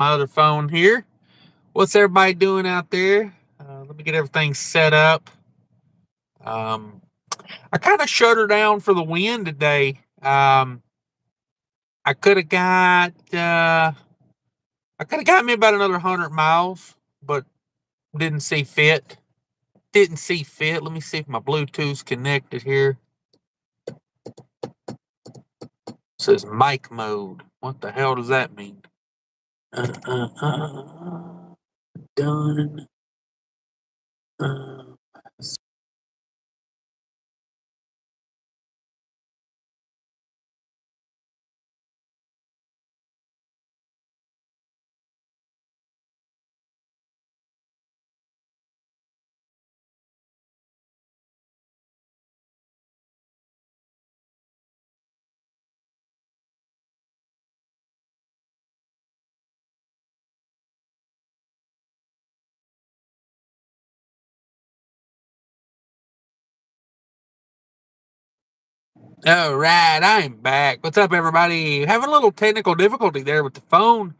my other phone here. What's everybody doing out there? Let me get everything set up. Um, I kind of shut her down for the wind today. I could have got me about another 100 miles, but didn't see fit. Didn't see fit. Let me see if my Bluetooth's connected here. It says mic mode. What the hell does that mean? Done. All right, I'm back. What's up, everybody? Having a little technical difficulty there with the phone.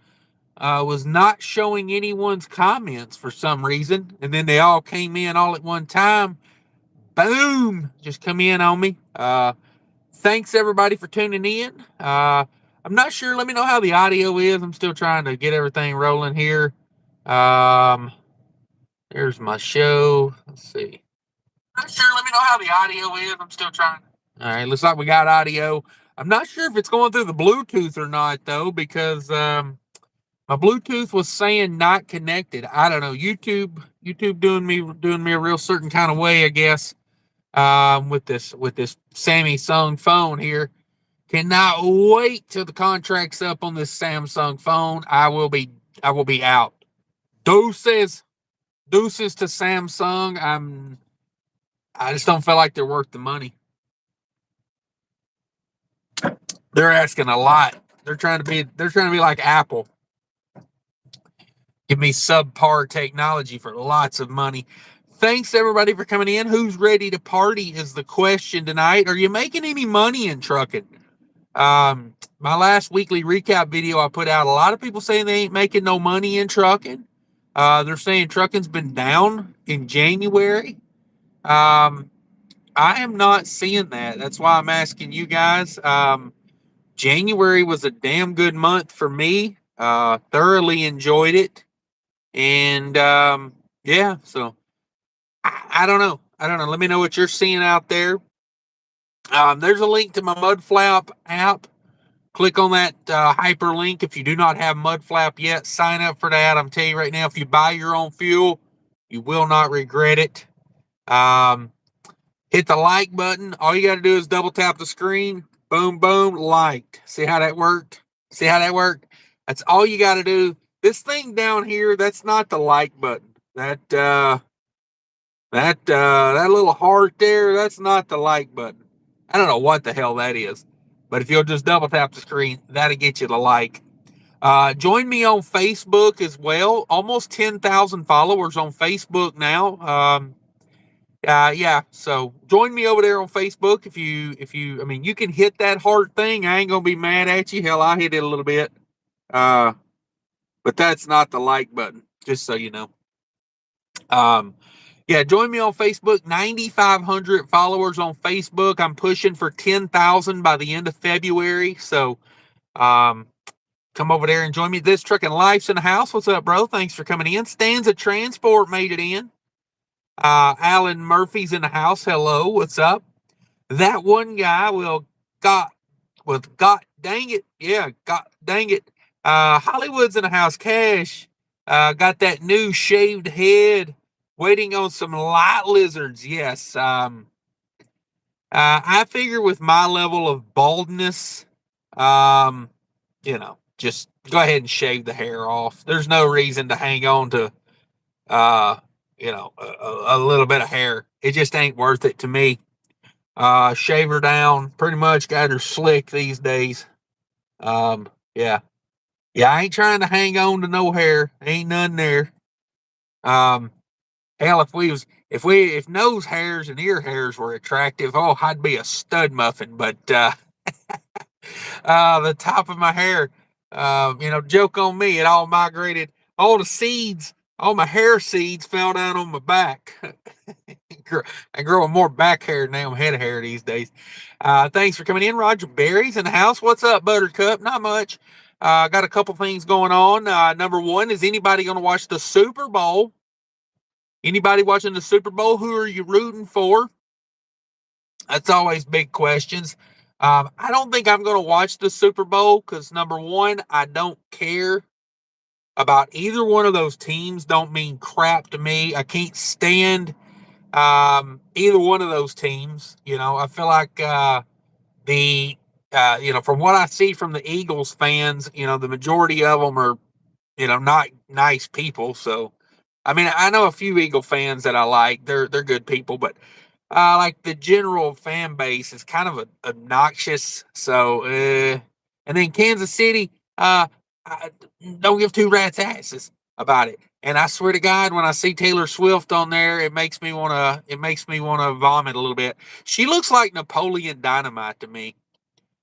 Was not showing anyone's comments for some reason, and then they all came in all at one time. Boom! Just come in on me. Thanks everybody for tuning in. I'm not sure. Let me know how the audio is. I'm still trying to get everything rolling here. There's my show. Let's see. Not sure. Let me know how the audio is. I'm still trying. All right, looks like we got audio. I'm not sure if it's going through the Bluetooth or not though, because my Bluetooth was saying not connected. I don't know. YouTube doing me a real certain kind of way, I guess. With this Samsung phone here. Cannot wait till the contract's up on this Samsung phone. I will be out. Deuces to Samsung. I just don't feel like they're worth the money. They're asking a lot. They're trying to be like Apple. Give me subpar technology for lots of money. Thanks everybody for coming in. Who's ready to party is the question tonight. Are you making any money in trucking? My last weekly recap video I put out, a lot of people saying they ain't making no money in trucking. They're saying trucking's been down in January. I am not seeing that. That's why I'm asking you guys. January was a damn good month for me. Thoroughly enjoyed it. And yeah, so I don't know. Let me know what you're seeing out there. There's a link to my Mudflap app. Click on that hyperlink. If you do not have Mudflap yet, sign up for that. I'm telling you right now, if you buy your own fuel, you will not regret it. Hit the like button. All you got to do is double tap the screen. Boom, boom, liked. See how that worked? That's all you got to do. This thing down here, that's not the like button. That little heart there, that's not the like button. I don't know what the hell that is. But if you'll just double tap the screen, that'll get you to like. Join me on Facebook as well. Almost 10,000 followers on Facebook now. Yeah. So join me over there on Facebook. If you, I mean, you can hit that heart thing. I ain't gonna be mad at you. Hell, I hit it a little bit. But that's not the like button. Just so you know. Yeah, join me on Facebook. 9,500 followers on Facebook. I'm pushing for 10,000 by the end of February. So, come over there and join me. This Trucking Life's in the house. What's up, bro? Thanks for coming in. Stanza Transport made it in. Alan Murphy's in the house. Hello, what's up? That one guy got dang it. Yeah, dang it. Hollywood's in the house. Cash. Got that new shaved head. Waiting on some light lizards. Yes. I figure with my level of baldness, just go ahead and shave the hair off. There's no reason to hang on to, a little bit of hair. It just ain't worth it to me. Shave her down. Pretty much got her slick these days. Yeah. Yeah, I ain't trying to hang on to no hair. Ain't none there. Hell, if nose hairs and ear hairs were attractive, oh, I'd be a stud muffin. But the top of my hair, Joke on me. It all migrated. All the seeds, all my hair seeds fell down on my back. I'm growing more back hair than I am head hair these days. Thanks for coming in. Roger Berry's in the house. What's up, Buttercup? Not much. Got a couple things going on. Number one, is anybody going to watch the Super Bowl? Anybody watching the Super Bowl? Who are you rooting for? That's always big questions. I don't think I'm going to watch the Super Bowl because, number one, I don't care about either one of those teams. Don't mean crap to me. I can't stand either one of those teams. I feel like from what I see from the Eagles fans, the majority of them are, not nice people. So, I mean, I know a few Eagle fans that I like. They're good people, but like the general fan base is kind of obnoxious. So, and then Kansas City, I don't give two rats asses about it. And I swear to God, when I see Taylor Swift on there, it makes me wanna vomit a little bit. She looks like Napoleon Dynamite to me.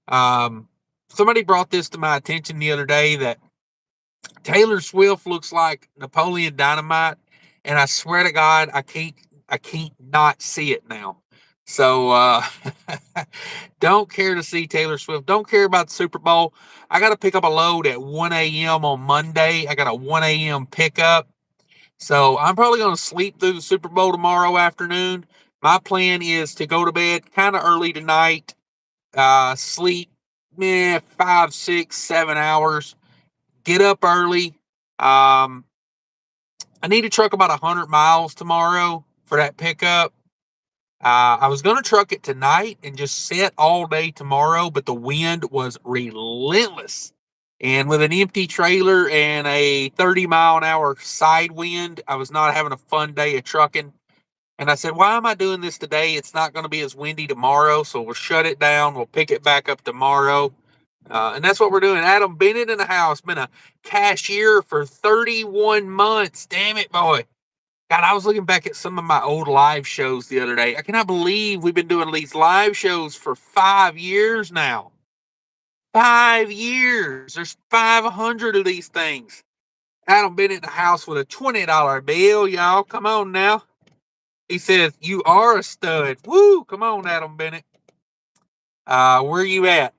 Somebody brought this to my attention the other day that Taylor Swift looks like Napoleon Dynamite, and I swear to God, I can't not see it now. So don't care to see Taylor Swift. Don't care about the Super Bowl. I got to pick up a load at 1 a.m. on Monday. I got a 1 a.m. pickup. So I'm probably going to sleep through the Super Bowl tomorrow afternoon. My plan is to go to bed kind of early tonight, sleep 5, 6, 7 hours, get up early. I need to truck about 100 miles tomorrow for that pickup. I was going to truck it tonight and just sit all day tomorrow, but the wind was relentless. And with an empty trailer and a 30-mile-an-hour side wind, I was not having a fun day of trucking. And I said, why am I doing this today? It's not going to be as windy tomorrow, so we'll shut it down. We'll pick it back up tomorrow. And that's what we're doing. Adam Bennett in the house, been a cashier for 31 months. Damn it, boy. God, I was looking back at some of my old live shows the other day. I cannot believe we've been doing these live shows for 5 years now. 5 years. There's 500 of these things. Adam Bennett in the house with a $20 bill, y'all. Come on now. He says, you are a stud. Woo, come on, Adam Bennett. Where you at?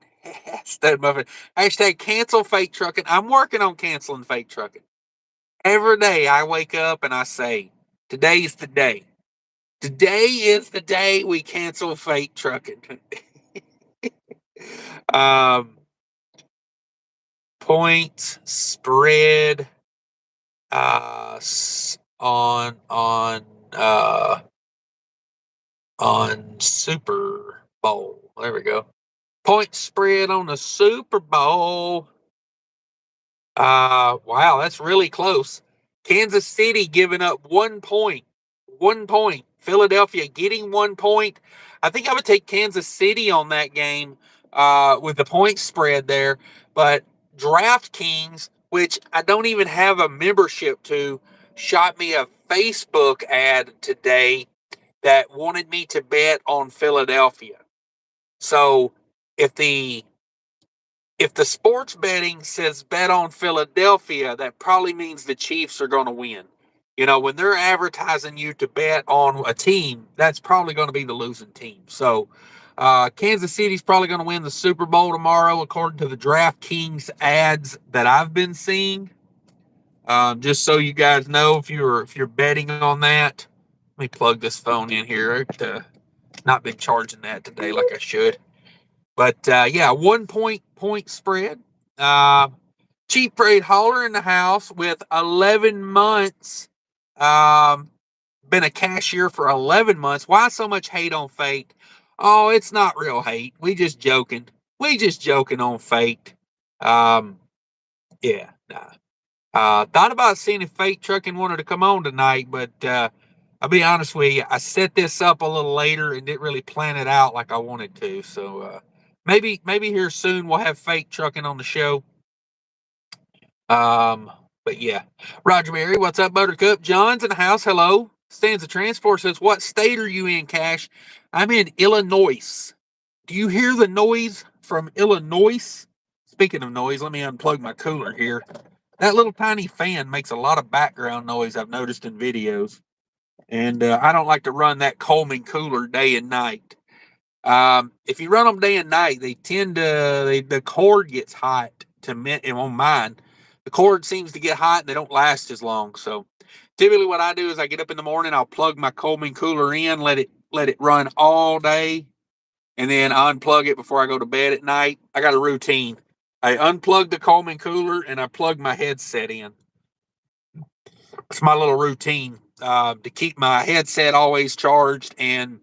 Stud muffin. Hashtag cancel fake trucking. I'm working on canceling fake trucking. Every day I wake up and I say, today's the day. Today is the day we cancel fake trucking. Point spread on Super Bowl. There we go. Point spread on the Super Bowl. Wow, that's really close. Kansas City giving up 1 point. 1 point. Philadelphia getting 1 point. I think I would take Kansas City on that game with the point spread there. But DraftKings, which I don't even have a membership to, shot me a Facebook ad today that wanted me to bet on Philadelphia. So if the sports betting says bet on Philadelphia, that probably means the Chiefs are going to win. When they're advertising you to bet on a team, that's probably going to be the losing team. So Kansas City's probably going to win the Super Bowl tomorrow, according to the DraftKings ads that I've been seeing. Just so you guys know, if you're betting on that, let me plug this phone in here. Not been charging that today like I should. But yeah, 1 point spread. Cheap freight hauler in the house with 11 months. Been a cashier for 11 months. Why so much hate on fate? Oh, it's not real hate. We just joking. On fate. Yeah, nah. Thought about seeing if Fake Trucking wanted to come on tonight, but I'll be honest with you, I set this up a little later and didn't really plan it out like I wanted to. So maybe here soon we'll have Fake Trucking on the show. But yeah, Roger Mary, what's up, Buttercup? John's in the house. Hello. Stanza Transport says, what state are you in, Cash? I'm in Illinois. Do you hear the noise from Illinois? It's speaking of noise, let me unplug my cooler here. That little tiny fan makes a lot of background noise, I've noticed in videos. And I don't like to run that Coleman cooler day and night. If you run them day and night, they tend to, the cord gets hot and on mine. The cord seems to get hot and they don't last as long. So typically what I do is I get up in the morning, I'll plug my Coleman cooler in, let it run all day, and then unplug it before I go to bed at night. I got a routine. I unplug the Coleman cooler and I plug my headset in. It's my little routine to keep my headset always charged, and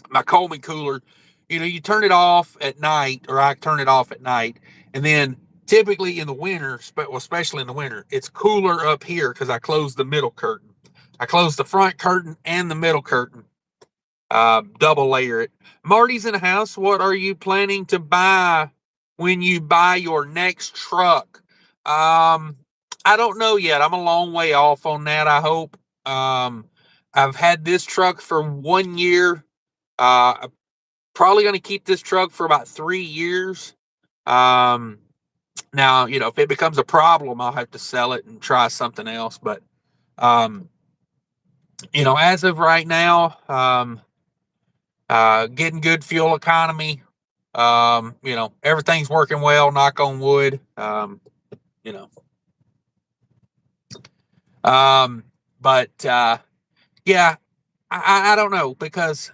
my Coleman cooler, you turn it off at night, or I turn it off at night, and then typically in the winter, especially in the winter, it's cooler up here because I close the middle curtain. I close the front curtain and the middle curtain. Double layer it. Marty's in the house. What are you planning to buy when you buy your next truck? I don't know yet. I'm a long way off on that, I hope. I've had this truck for 1 year. I'm probably going to keep this truck for about 3 years. Now, if it becomes a problem, I'll have to sell it and try something else. But, as of right now, getting good fuel economy. Everything's working well, knock on wood. Yeah, I don't know, because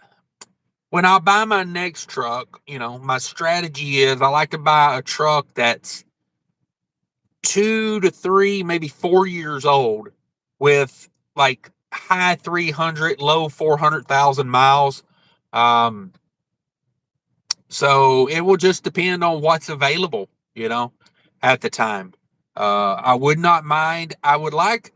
when I buy my next truck, my strategy is I like to buy a truck that's 2 to 3, maybe 4 years old with like high 300, low 400,000 miles. So it will just depend on what's available, at the time. I would not mind. I would like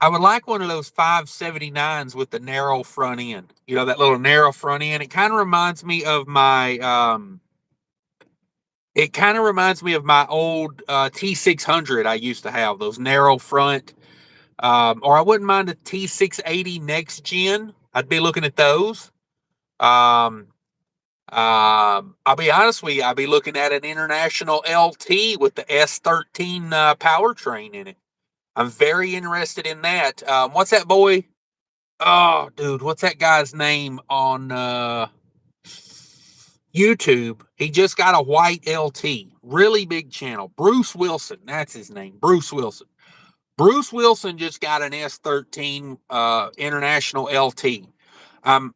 one of those 579s with the narrow front end. That little narrow front end. It kind of reminds me of my old T600 I used to have, those narrow front. Or I wouldn't mind a T680 next gen. I'd be looking at those. I'll be honest with you, I'll be looking at an International LT with the S13 powertrain in it. I'm very interested in that. What's that boy? Oh, dude, what's that guy's name on YouTube? He just got a white LT. Really big channel. Bruce Wilson. That's his name. Bruce Wilson. Bruce Wilson just got an S13 International LT. I'm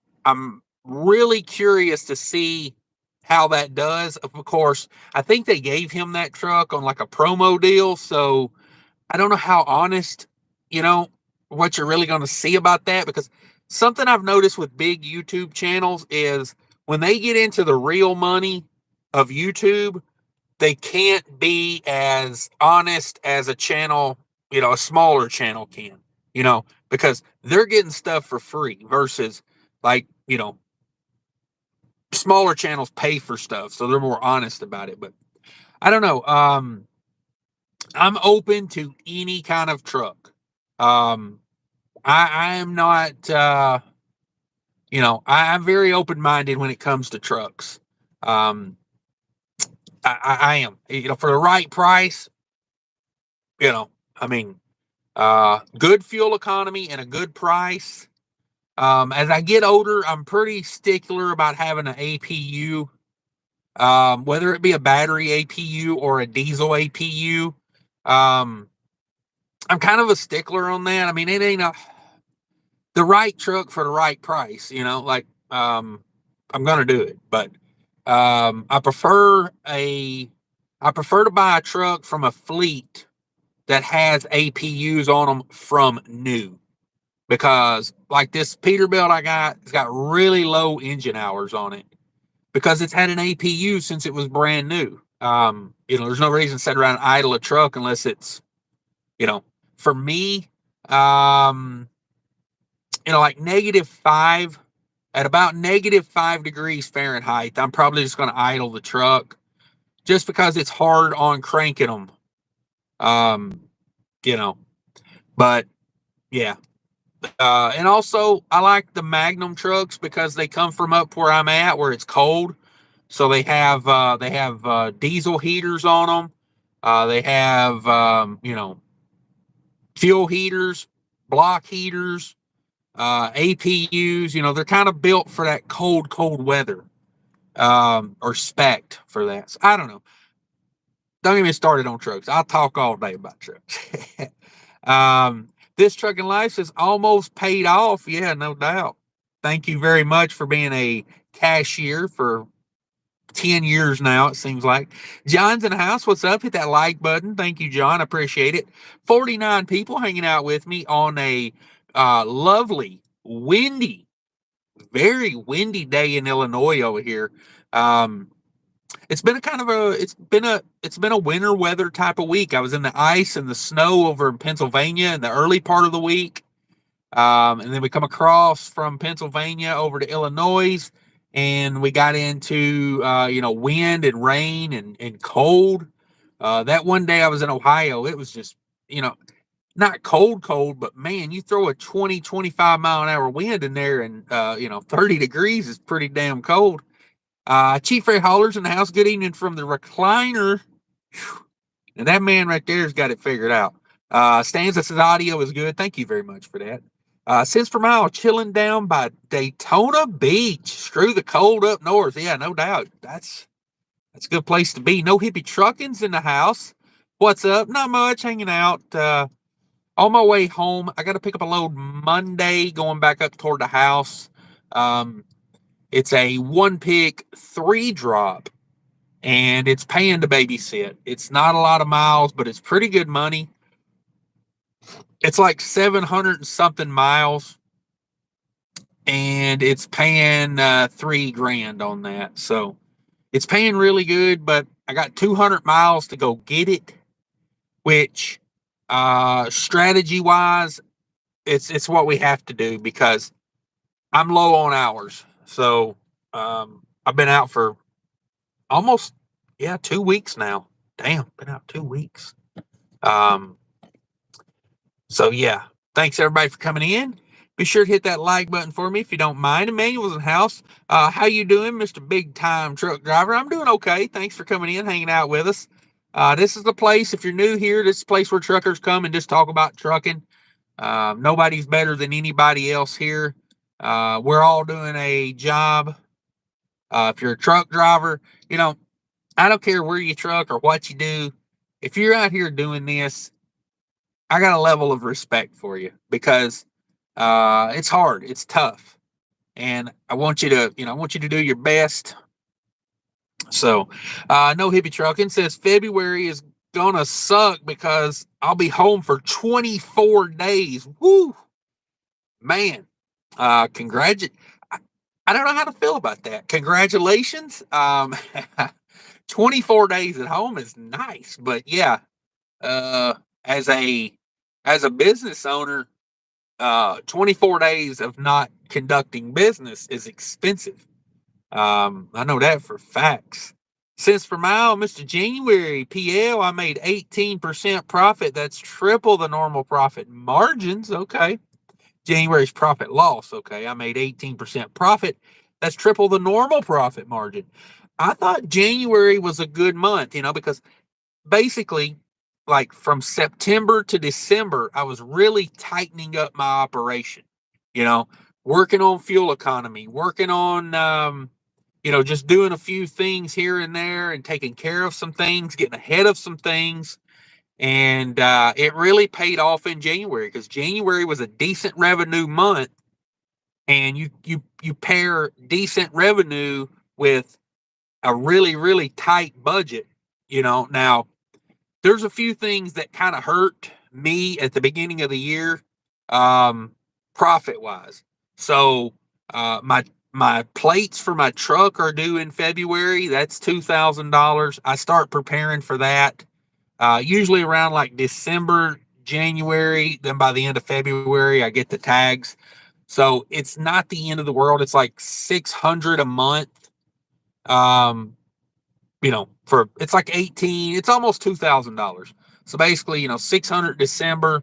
really curious to see how that does. Of course, I think they gave him that truck on like a promo deal, so I don't know how honest, what you're really going to see about that, because something I've noticed with big YouTube channels is when they get into the real money of YouTube, they can't be as honest as a channel, a smaller channel can, because they're getting stuff for free versus like, smaller channels pay for stuff. So they're more honest about it. But I don't know. I'm open to any kind of truck. I am not, I'm very open-minded when it comes to trucks. I am, for the right price, good fuel economy and a good price. As I get older, I'm pretty stickler about having an APU, whether it be a battery APU or a diesel APU. I'm kind of a stickler on that. I mean, it ain't the right truck for the right price, I'm going to do it, but I prefer to buy a truck from a fleet that has APUs on them from new, because like this Peterbilt I got, it's got really low engine hours on it because it's had an APU since it was brand new. There's no reason to sit around and idle a truck unless it's, for me, like -5, at about -5 degrees Fahrenheit, I'm probably just going to idle the truck just because it's hard on cranking them. But yeah. And also I like the Magnum trucks because they come from up where I'm at, where it's cold. So they have diesel heaters on them. They have fuel heaters, block heaters, APUs. They're kind of built for that cold weather, or spec'd for that. So I don't know. Don't get me started on trucks. I'll talk all day about trucks. This trucking life is almost paid off. Yeah, no doubt. Thank you very much for being a cashier for 10 years now, it seems like. John's in the house. What's up? Hit that like button. Thank you, John. I appreciate it. 49 people hanging out with me on a lovely, windy, very windy day in Illinois over here. It's been it's been a winter weather type of week. I was in the ice and the snow over in Pennsylvania in the early part of the week. And then we come across from Pennsylvania over to Illinois, and we got into wind and rain and cold. That one day I was in Ohio, it was just, not cold, but man, you throw a 20-25 mile an hour wind in there, and 30 degrees is pretty damn cold. Chief Ray Hollers in the house. Good evening from the recliner. And that man right there's got it figured out. Stanza says audio is good. Thank you very much for that. Cents per mile, chilling down by Daytona Beach. Screw the cold up north. Yeah, no doubt. That's a good place to be. No hippie trucking's in the house. What's up? Not much. Hanging out. On my way home, I got to pick up a load Monday, going back up toward the house. It's a 1-pick 3-drop, and it's paying to babysit. It's not a lot of miles, but it's pretty good money. It's like 700 and something miles, and it's paying $3,000 on that. So it's paying really good, but I got 200 miles to go get it, which strategy wise, it's what we have to do because I'm low on hours. So I've been out for almost 2 weeks now. Damn, been out 2 weeks. So yeah, thanks everybody for coming in. Be sure to hit that like button for me if you don't mind. Emmanuel's in the house. How you doing, Mr. Big Time Truck Driver? I'm doing okay. Thanks for coming in, hanging out with us. This is the place, if you're new here, this is the place where truckers come and just talk about trucking. Nobody's better than anybody else here. We're all doing a job. If you're a truck driver, I don't care where you truck or what you do. If you're out here doing this, I got a level of respect for you because it's hard, it's tough, and I want you to do your best. So, no hippie trucking says February is gonna suck because I'll be home for 24 days. Woo, man! Congratulations. I don't know how to feel about that. Congratulations. 24 days at home is nice, but yeah, as a business owner, 24 days of not conducting business is expensive. I know that for facts. Cents per mile, Mr. January, PL, I made 18% profit. That's triple the normal profit margins. Okay. January's profit loss. Okay. I made 18% profit. That's triple the normal profit margin. I thought January was a good month, because basically, like from September to December, I was really tightening up my operation, working on fuel economy, working on, just doing a few things here and there and taking care of some things, getting ahead of some things. And it really paid off in January because January was a decent revenue month. And you pair decent revenue with a really, really tight budget, now there's a few things that kind of hurt me at the beginning of the year, profit wise. So, my plates for my truck are due in February. That's $2,000. I start preparing for that, usually around like December, January. Then by the end of February, I get the tags. So it's not the end of the world. It's like $600 a month. It's like 18, it's almost $2,000. So basically, 600 December,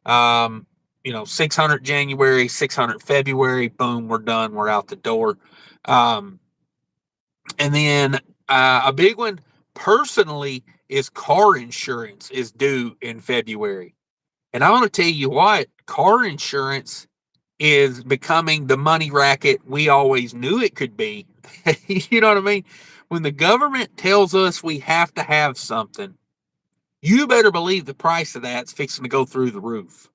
600 January, 600 February, boom, we're done. We're out the door. And then a big one personally is car insurance is due in February. And I want to tell you what, car insurance is becoming the money racket we always knew it could be. You know what I mean? When the government tells us we have to have something, you better believe the price of that's fixing to go through the roof.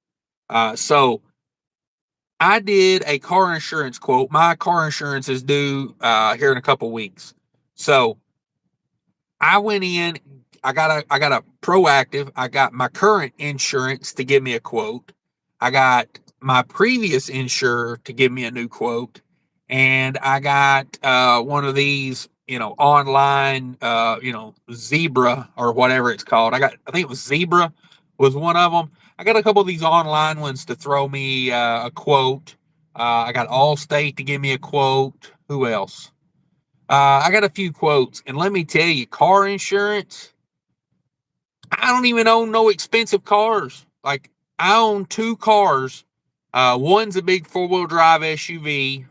So I did a car insurance quote. My car insurance is due here in a couple weeks. So I went in, I got a proactive, I got my current insurance to give me a quote. I got my previous insurer to give me a new quote. And I got one of these, online, Zebra or whatever it's called. I think it was Zebra was one of them. I got a couple of these online ones to throw me a quote. I got Allstate to give me a quote. Who else? I got a few quotes, and let me tell you, car insurance, I don't even own no expensive cars. Like, I own two cars. One's a big four-wheel drive SUV,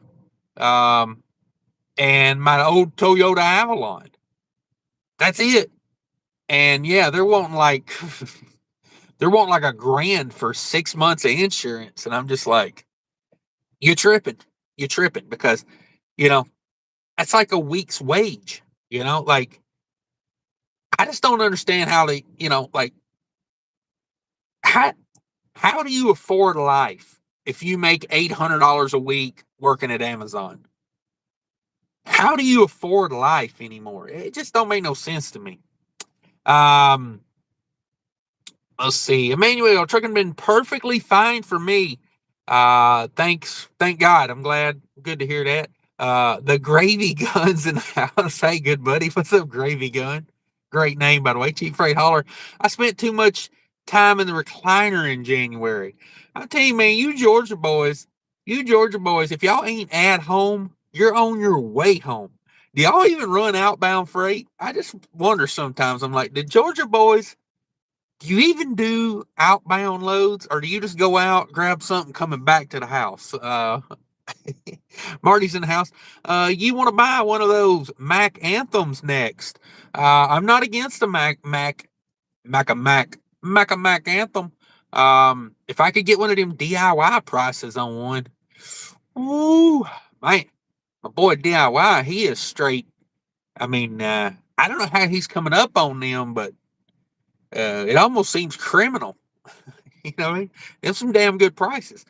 and my old Toyota Avalon. That's it. And yeah, they're wanting like they're wanting like $1,000 for 6 months of insurance, and I'm just like, you're tripping. You're tripping because you know that's like a week's wage. Like I just don't understand how they, like how how do you afford life if you make $800 a week working at Amazon? How do you afford life anymore? It just don't make no sense to me. Um, let's see. Emmanuel, trucking been perfectly fine for me. Thank God. I'm glad. Good to hear that. The gravy guns in the house. Hey, good buddy. What's up, gravy gun? Great name, by the way. Cheap freight hauler. I spent too much time in the recliner in January. I tell you, man, you Georgia boys, if y'all ain't at home, you're on your way home. Do y'all even run outbound freight? I just wonder sometimes. I'm like, did Georgia boys, do you even do outbound loads, or do you just go out, grab something, coming back to the house? Marty's in the house. You want to buy one of those Mac Anthems next? I'm not against the Mac Anthem. If I could get one of them DIY prices on one, ooh, man, my boy DIY, he is straight. I mean, I don't know how he's coming up on them, but it almost seems criminal. You know what I mean? There's some damn good prices.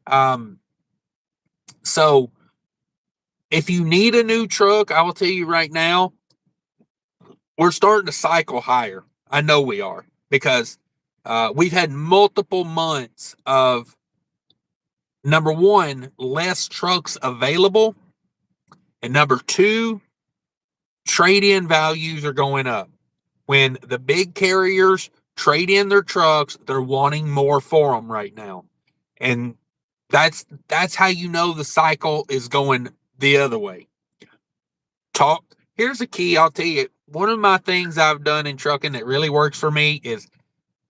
Um, so if you need a new truck, I will tell you right now, we're starting to cycle higher. I know we are because we've had multiple months of number one, less trucks available, and number two, trade-in values are going up. When the big carriers trade in their trucks, they're wanting more for them right now. And that's how you know the cycle is going the other way. Here's the key, I'll tell you. One of my things I've done in trucking that really works for me is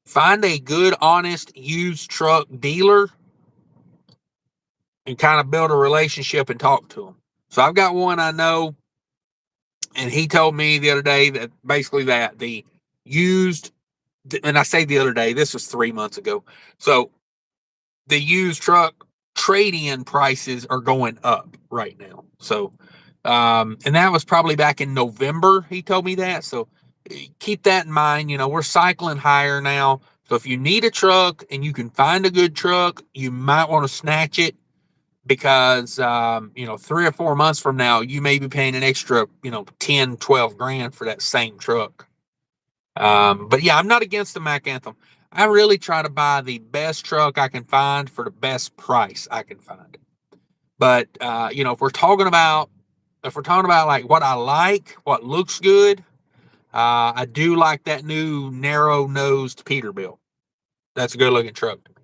find a good, honest used truck dealer and kind of build a relationship and talk to them. So I've got one I know, and he told me the other day that basically that the used, and I say the other day, this was 3 months ago. So the used truck trade-in prices are going up right now. So, and that was probably back in November. He told me that. So keep that in mind. We're cycling higher now. So if you need a truck and you can find a good truck, you might want to snatch it because, 3 or 4 months from now, you may be paying an extra, 10, 12 grand for that same truck. But yeah, I'm not against the Mac Anthem. I really try to buy the best truck I can find for the best price I can find. But if we're talking about like what I like, what looks good, I do like that new narrow nosed Peterbilt. That's a good looking truck to me.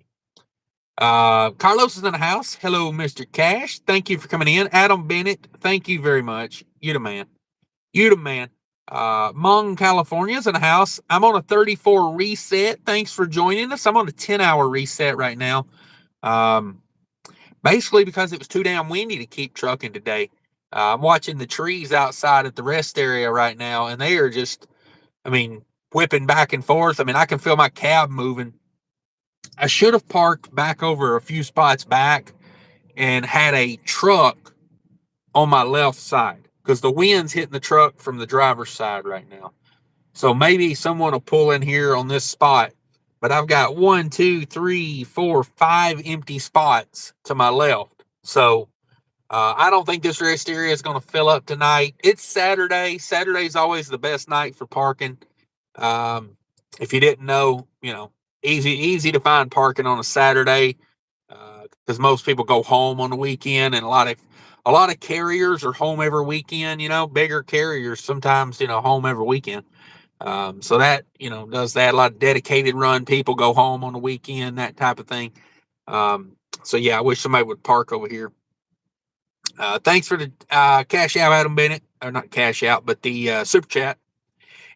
Carlos is in the house. Hello, Mr. Cash. Thank you for coming in. Adam Bennett, thank you very much. You the man. You the man. Mung, California's in the house. I'm on a 34 reset. Thanks for joining us. I'm on a 10-hour reset right now. Basically because it was too damn windy to keep trucking today. I'm watching the trees outside at the rest area right now, and they are just, I mean, whipping back and forth. I mean, I can feel my cab moving. I should have parked back over a few spots back and had a truck on my left side because the wind's hitting the truck from the driver's side right now. So maybe someone will pull in here on this spot. But I've got 1, 2, 3, 4, 5 empty spots to my left. So I don't think this rest area is going to fill up tonight. It's Saturday. Saturday's always the best night for parking. If you didn't know, easy to find parking on a Saturday because most people go home on the weekend, and a lot of carriers are home every weekend. Bigger carriers sometimes home every weekend. So that does that. A lot of dedicated run people go home on the weekend, that type of thing. So yeah, I wish somebody would park over here. Thanks for the cash out, Adam Bennett, or not cash out, but the super chat.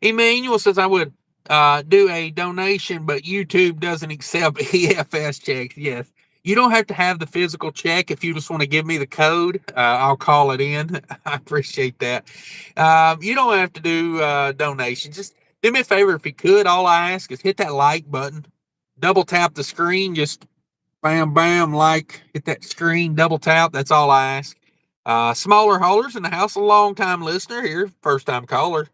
Emmanuel says I would do a donation, but YouTube doesn't accept EFS checks. Yes. You don't have to have the physical check. If you just want to give me the code, I'll call it in. I appreciate that. You don't have to do donations. Just do me a favor if you could. All I ask is hit that like button, double tap the screen, just bam, bam, like, hit that screen, double tap. That's all I ask. Smaller haulers in the house, a long time listener here, first time caller.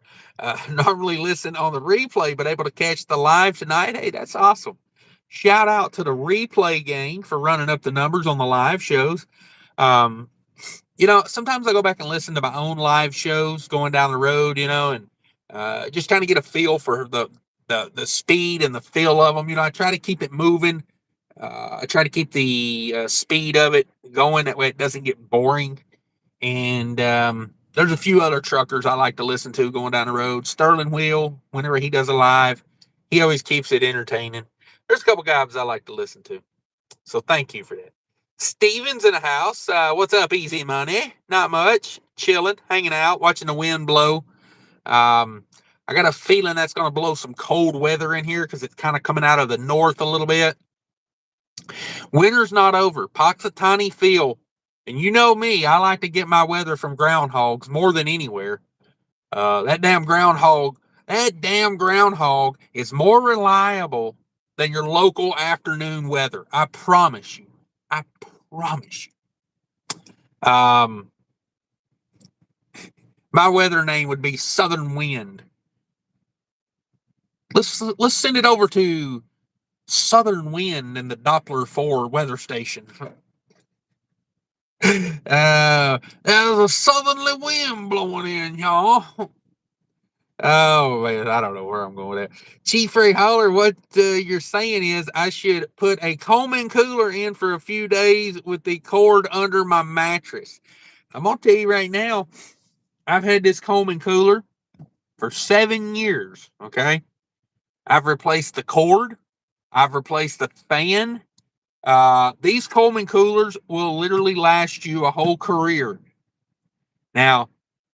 Normally listen on the replay, but able to catch the live tonight. Hey, that's awesome. Shout out to the replay gang for running up the numbers on the live shows. Sometimes I go back and listen to my own live shows going down the road, and just kind of get a feel for the speed and the feel of them. I try to keep it moving. I try to keep the speed of it going. That way it doesn't get boring. And there's a few other truckers I like to listen to going down the road. Sterling Wheel, whenever he does a live, he always keeps it entertaining. There's a couple guys I like to listen to. So thank you for that. Steven's in the house. What's up, Easy Money? Not much. Chilling, hanging out, watching the wind blow. I got a feeling that's going to blow some cold weather in here because it's kind of coming out of the north a little bit. Winter's not over. Poxitani feel. And you know me, I like to get my weather from groundhogs more than anywhere. That damn groundhog is more reliable than your local afternoon weather. I promise you. I promise you. My weather name would be Southern Wind. Let's send it over to Southern Wind in the Doppler 4 weather station. There's a southerly wind blowing in, y'all. Oh man, I don't know where I'm going with that. Chief Ray Holler, what you're saying is I should put a Coleman cooler in for a few days with the cord under my mattress. I'm gonna tell you right now, I've had this Coleman cooler for 7 years. Okay, I've replaced the cord, I've replaced the fan. These Coleman coolers will literally last you a whole career. Now,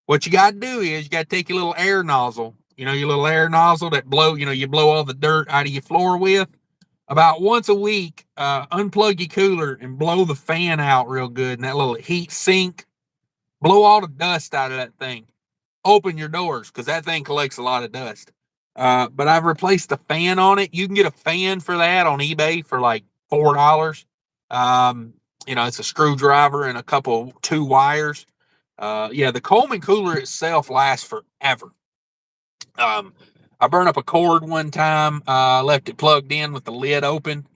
what you got to do is you got to take your little air nozzle, your little air nozzle that you blow all the dirt out of your floor with. About once a week, unplug your cooler and blow the fan out real good. And that little heat sink, blow all the dust out of that thing. Open your doors because that thing collects a lot of dust. But I've replaced the fan on it. You can get a fan for that on eBay for like $4. It's a screwdriver and 2 wires. The Coleman cooler itself lasts forever. I burned up a cord one time, left it plugged in with the lid open.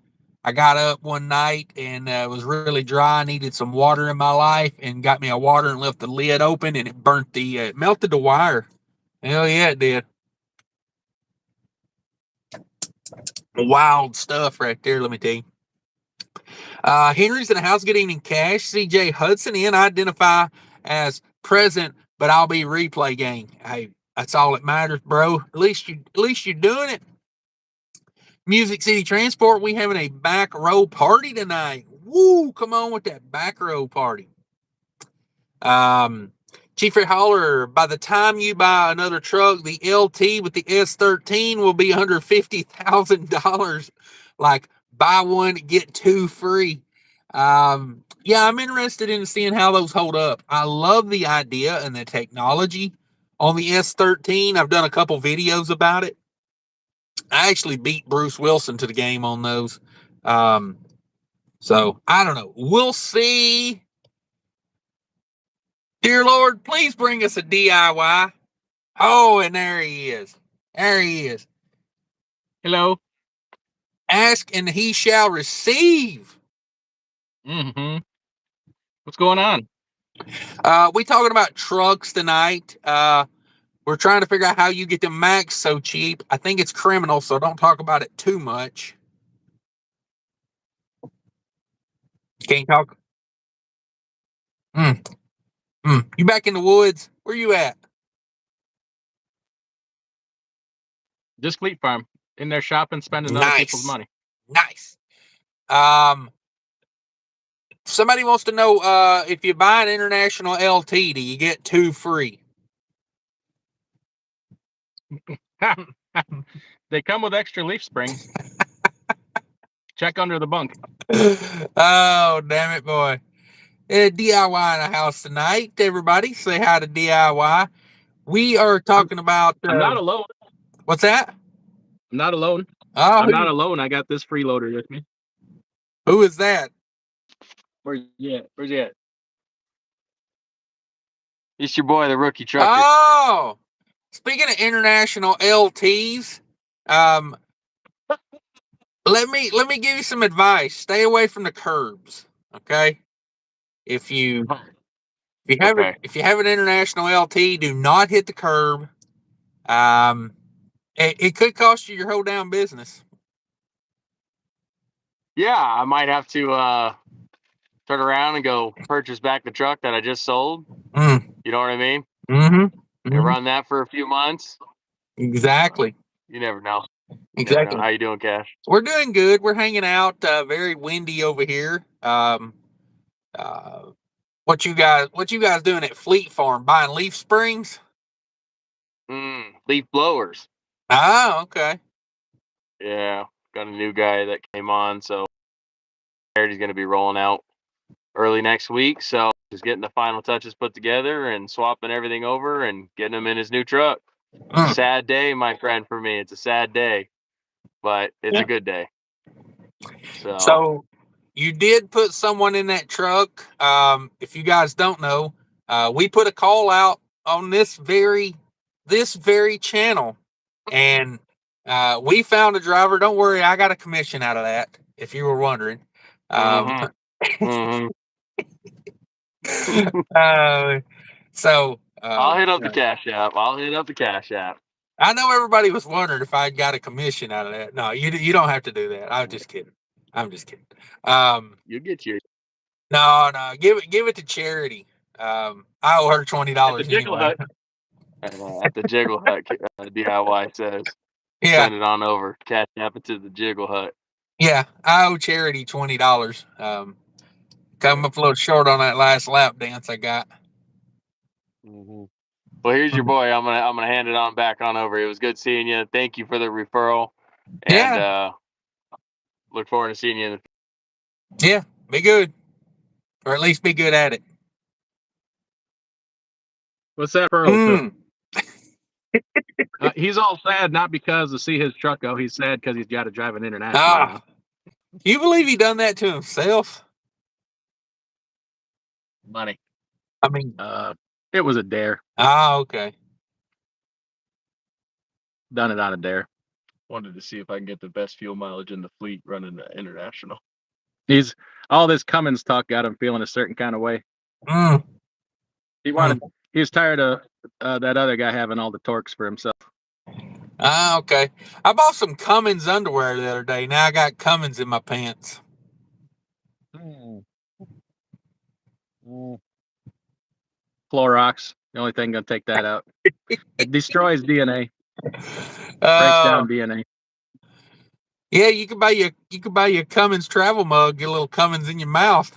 I got up one night and it was really dry. I needed some water in my life and got me a water and left the lid open, and it melted the wire. Hell yeah, it did. Wild stuff right there, let me tell you. Henry's in the house. Good evening, Cash. CJ Hudson in. Identify as present, but I'll be replay gang. Hey, that's all that matters, bro. At least you're doing it. Music City Transport, we having a back row party tonight. Woo, come on with that back row party. Chief Ray Holler, by the time you buy another truck, the LT with the S13 will be under $50,000. Like, buy one, get 2 free. Yeah, I'm interested in seeing how those hold up. I love the idea and the technology on the S13. I've done a couple videos about it. I actually beat Bruce Wilson to the game on those. So I don't know. We'll see. Dear Lord, please bring us a DIY. Oh, and there he is. There he is. Hello. Ask and he shall receive. Mm-hmm. What's going on? We talking about trucks tonight. We're trying to figure out how you get the Max so cheap. I think it's criminal, so don't talk about it too much. Can't talk. You back in the woods? Where you at? Just Fleet Farm. In there shopping, spending other people's money. Nice. Somebody wants to know if you buy an international LT, do you get 2 free? They come with extra leaf springs. Check under the bunk. Oh, damn it, boy. DIY in the house tonight. Everybody say hi to DIY. We are talking about... I'm not alone. What's that? I'm not alone. Oh, I'm not alone. I got this freeloader with me. Who is that? Where's he at? Where's he at? It's your boy, the rookie trucker. Oh, speaking of international LTs, let me give you some advice. Stay away from the curbs, okay? If you have an international LT, do not hit the curb. It could cost you your whole damn business. Yeah, I might have to turn around and go purchase back the truck that I just sold. You know what I mean? Mm-hmm. And run that for a few months. Exactly. You never know. Exactly. Never know. How you doing, Cash? We're doing good. We're hanging out. Very windy over here. What you guys doing at Fleet Farm? Buying leaf springs? Leaf blowers. Oh, okay. Yeah, got a new guy that came on, so he's going to be rolling out early next week. So just getting the final touches put together and swapping everything over and getting him in his new truck. Sad day, my friend, for me. It's a sad day, but it's a good day. So you did put someone in that truck. If you guys don't know, we put a call out on this very channel, and we found a driver. Don't worry, I got a commission out of that, if you were wondering. So I'll hit up the Cash App. I know everybody was wondering if I got a commission out of that. No, you don't have to do that. I'm just kidding. You get yours. No, give it to charity. I owe her $20 anyway. At the Jiggle Hut, DIY says. Yeah. Send it on over. Cash App it to the Jiggle Hut. Yeah, I owe charity $20. Come up a little short on that last lap dance I got. Well, here's your boy. I'm gonna hand it on back on over. It was good seeing you. Thank you for the referral. And look forward to seeing you. Yeah, be good, or at least be good at it. What's that referral to? He's all sad not because to see his truck go. He's sad because he's got to drive an international now. Do you believe he done that to himself? Money. I mean, it was a dare. Okay. Done it on a dare. Wanted to see if I can get the best fuel mileage in the fleet running the international. All this Cummins talk got him feeling a certain kind of way. He was tired of that other guy having all the torques for himself. Okay. I bought some Cummins underwear the other day. Now I got Cummins in my pants. Clorox, the only thing gonna take that out. It destroys DNA. Breaks down DNA. Yeah, you could buy your Cummins travel mug, get a little Cummins in your mouth.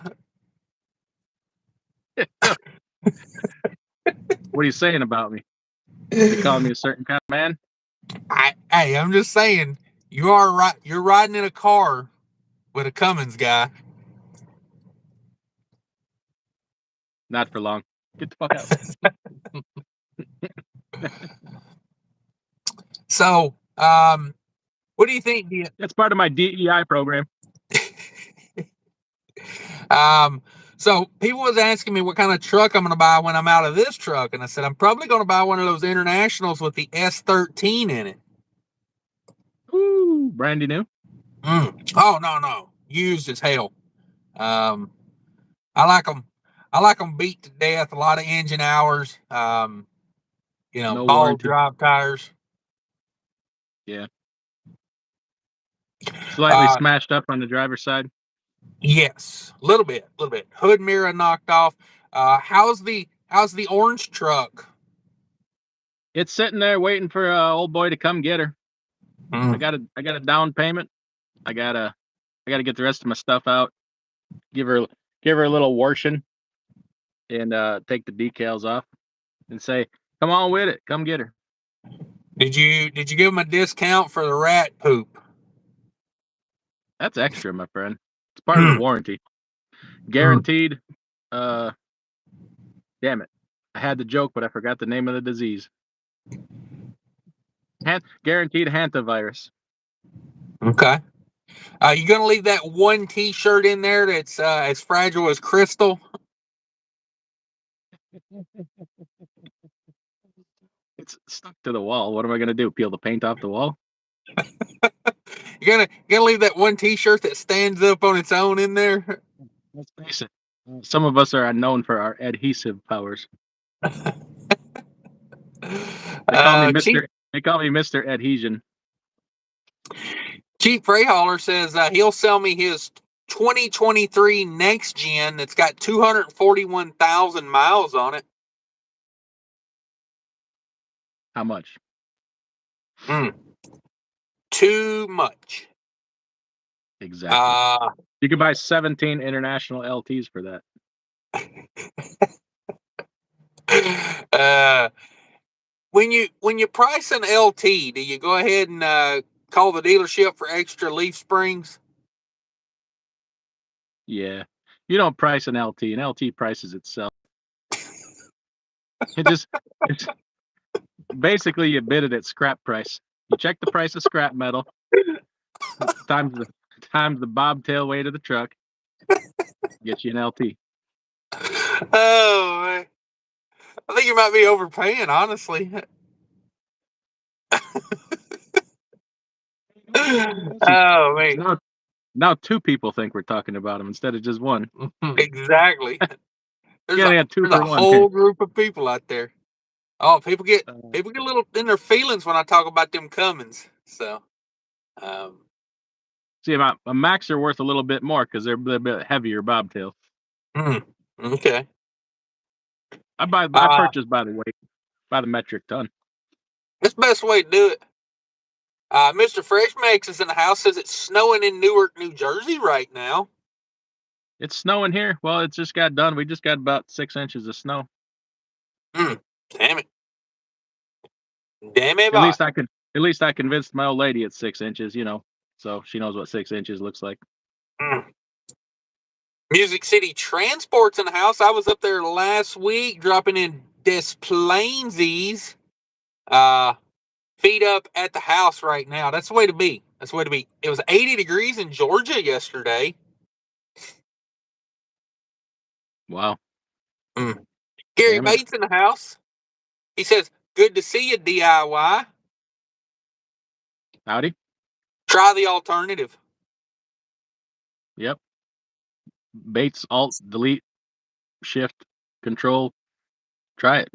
What are you saying about me? You calling me a certain kind of man? Hey, I'm just saying, you are right. You're riding in a car with a Cummins guy. Not for long. Get the fuck out. So, what do you think? That's part of my DEI program. So people was asking me what kind of truck I'm going to buy when I'm out of this truck, and I said I'm probably going to buy one of those internationals with the S13 in it. Ooh, brandy new. Oh no, used as hell. I like them. I like them beat to death. A lot of engine hours. No ball warranty. drive tires. Yeah. Slightly smashed up on the driver's side. Yes, a little bit. Hood mirror knocked off. How's the orange truck? It's sitting there waiting for old boy to come get her. I got a down payment. I gotta get the rest of my stuff out. Give her a little washing, and take the decals off, and say, "Come on with it. Come get her." Did you give him a discount for the rat poop? That's extra, my friend. It's part of the warranty. Guaranteed. Damn it. I had the joke, but I forgot the name of the disease. Guaranteed hantavirus. Okay. You gonna leave that one T-shirt in there that's as fragile as crystal? It's stuck to the wall. What am I gonna do? Peel the paint off the wall? You're gonna leave that one T-shirt that stands up on its own in there? Let's face it. Some of us are known for our adhesive powers. They call me Mr. They call me Mr. Adhesion. Chief Freightler says he'll sell me his 2023 next gen that's got 241,000 miles on it. How much? Too much. Exactly. You could buy 17 international LTs for that. When you price an LT, do you go ahead and call the dealership for extra leaf springs? Yeah. You don't price an LT. An LT prices itself. It's basically you bid it at scrap price. You check the price of scrap metal times the bobtail weight of the truck. Get you an LT. Oh man. I think you might be overpaying, honestly. Oh man. Now two people think we're talking about them instead of just one. Exactly. There's a one. whole group of people out there. Oh, people get a little in their feelings when I talk about them Cummins. So, see, a Max are worth a little bit more because they're a bit heavier bobtail. Okay. I purchase by the weight, by the metric ton. That's the best way to do it. Mr. Fresh Makes is in the house. Says it's snowing in Newark, New Jersey right now. It's snowing here. Well, it just got done. We just got about 6 inches of snow. Damn it. Damn it. At least I convinced my old lady it's 6 inches, so she knows what 6 inches looks like. Music City Transport's in the house. I was up there last week dropping in Des Plainsies. Feet up at the house right now. That's the way to be. It was 80 degrees in Georgia yesterday. Wow. Gary Bates in the house. He says, good to see you, DIY. Howdy. Try the alternative. Yep. Bates, Alt, Delete, Shift, Control. Try it.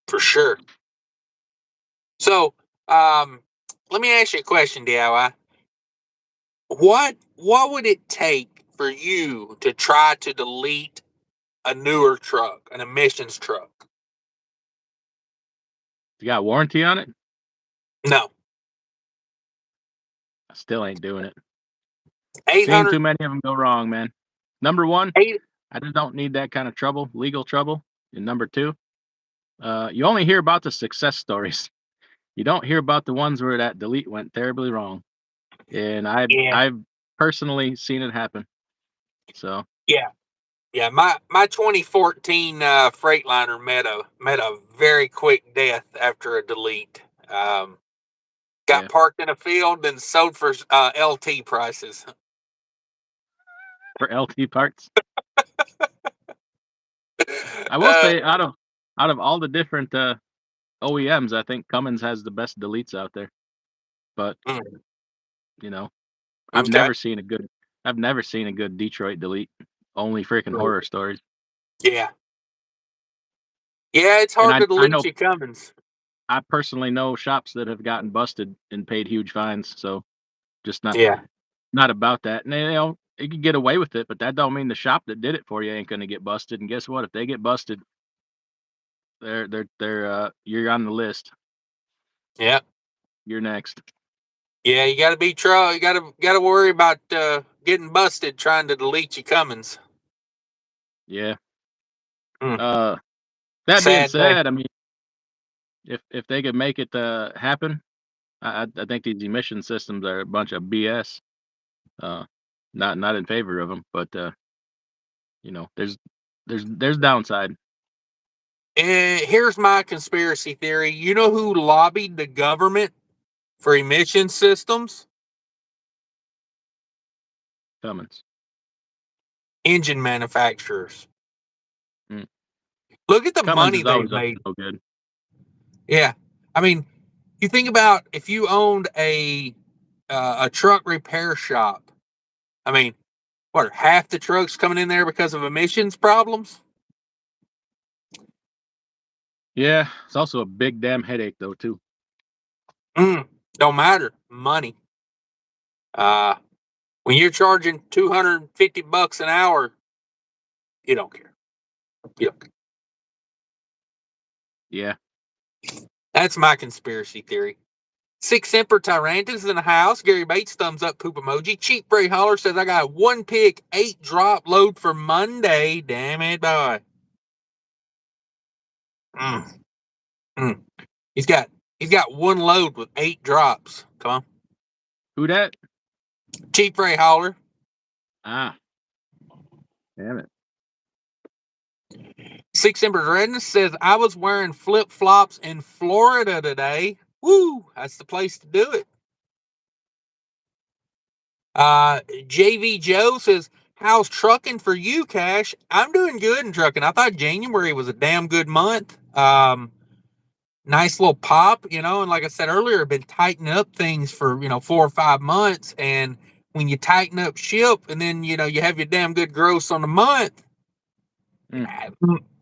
For sure. So, let me ask you a question, DIY. What would it take for you to try to delete a newer truck, an emissions truck? You got warranty on it? No. I still ain't doing it. 800. Seen too many of them go wrong, man. Number one, I just don't need that kind of trouble, legal trouble. And number two, you only hear about the success stories. You don't hear about the ones where that delete went terribly wrong. And I've personally seen it happen. So yeah, Yeah, my 2014 Freightliner met a very quick death after a delete. Got Yeah. parked in a field and sold for LT prices. For LT parts. I will say out of all the different OEMs, I think Cummins has the best deletes out there. But you know, I've Okay. never seen a good Detroit delete. Only freaking horror stories. Yeah. Yeah, it's And hard to I delete know your Cummins. I personally know shops that have gotten busted and paid huge fines. So just Yeah. not about that. And you can get away with it, but that don't mean the shop that did it for you ain't gonna get busted. And guess what? If they get busted, they're you're on the list. Yeah. You're next. Yeah, you gotta be you gotta worry about getting busted trying to delete your Cummins. Yeah. Mm. That being Sad day. said, I mean, if they could make it happen, I think these emission systems are a bunch of BS. Not in favor of them, but there's downside. Here's my conspiracy theory. You know who lobbied the government for emission systems? Cummins. Engine manufacturers. Mm. Look at the Cummins money is they've always up made. to no good. Yeah. I mean, you think about if you owned a truck repair shop. I mean, what are half the trucks coming in there because of emissions problems? Yeah, it's also a big damn headache though too. Don't matter. Money. When you're charging $250 an hour, you don't care. You don't care. Yeah. That's my conspiracy theory. 6 Semper Tyrantus in the house. Gary Bates, thumbs up, poop emoji. Cheap Bray Holler says, I got 1 pick, 8 drop load for Monday. Damn it, boy. He's got 1 load with 8 drops. Come on. Who that? Cheap Bray Holler. Ah. Damn it. 6 Ember Redness says, I was wearing flip flops in Florida today. Woo! That's the place to do it. JV Joe says, how's trucking for you, Cash? I'm doing good in trucking. I thought January was a damn good month. Nice little pop, and like I said earlier, I've been tightening up things for, 4 or 5 months. And when you tighten up ship and then, you have your damn good gross on the month,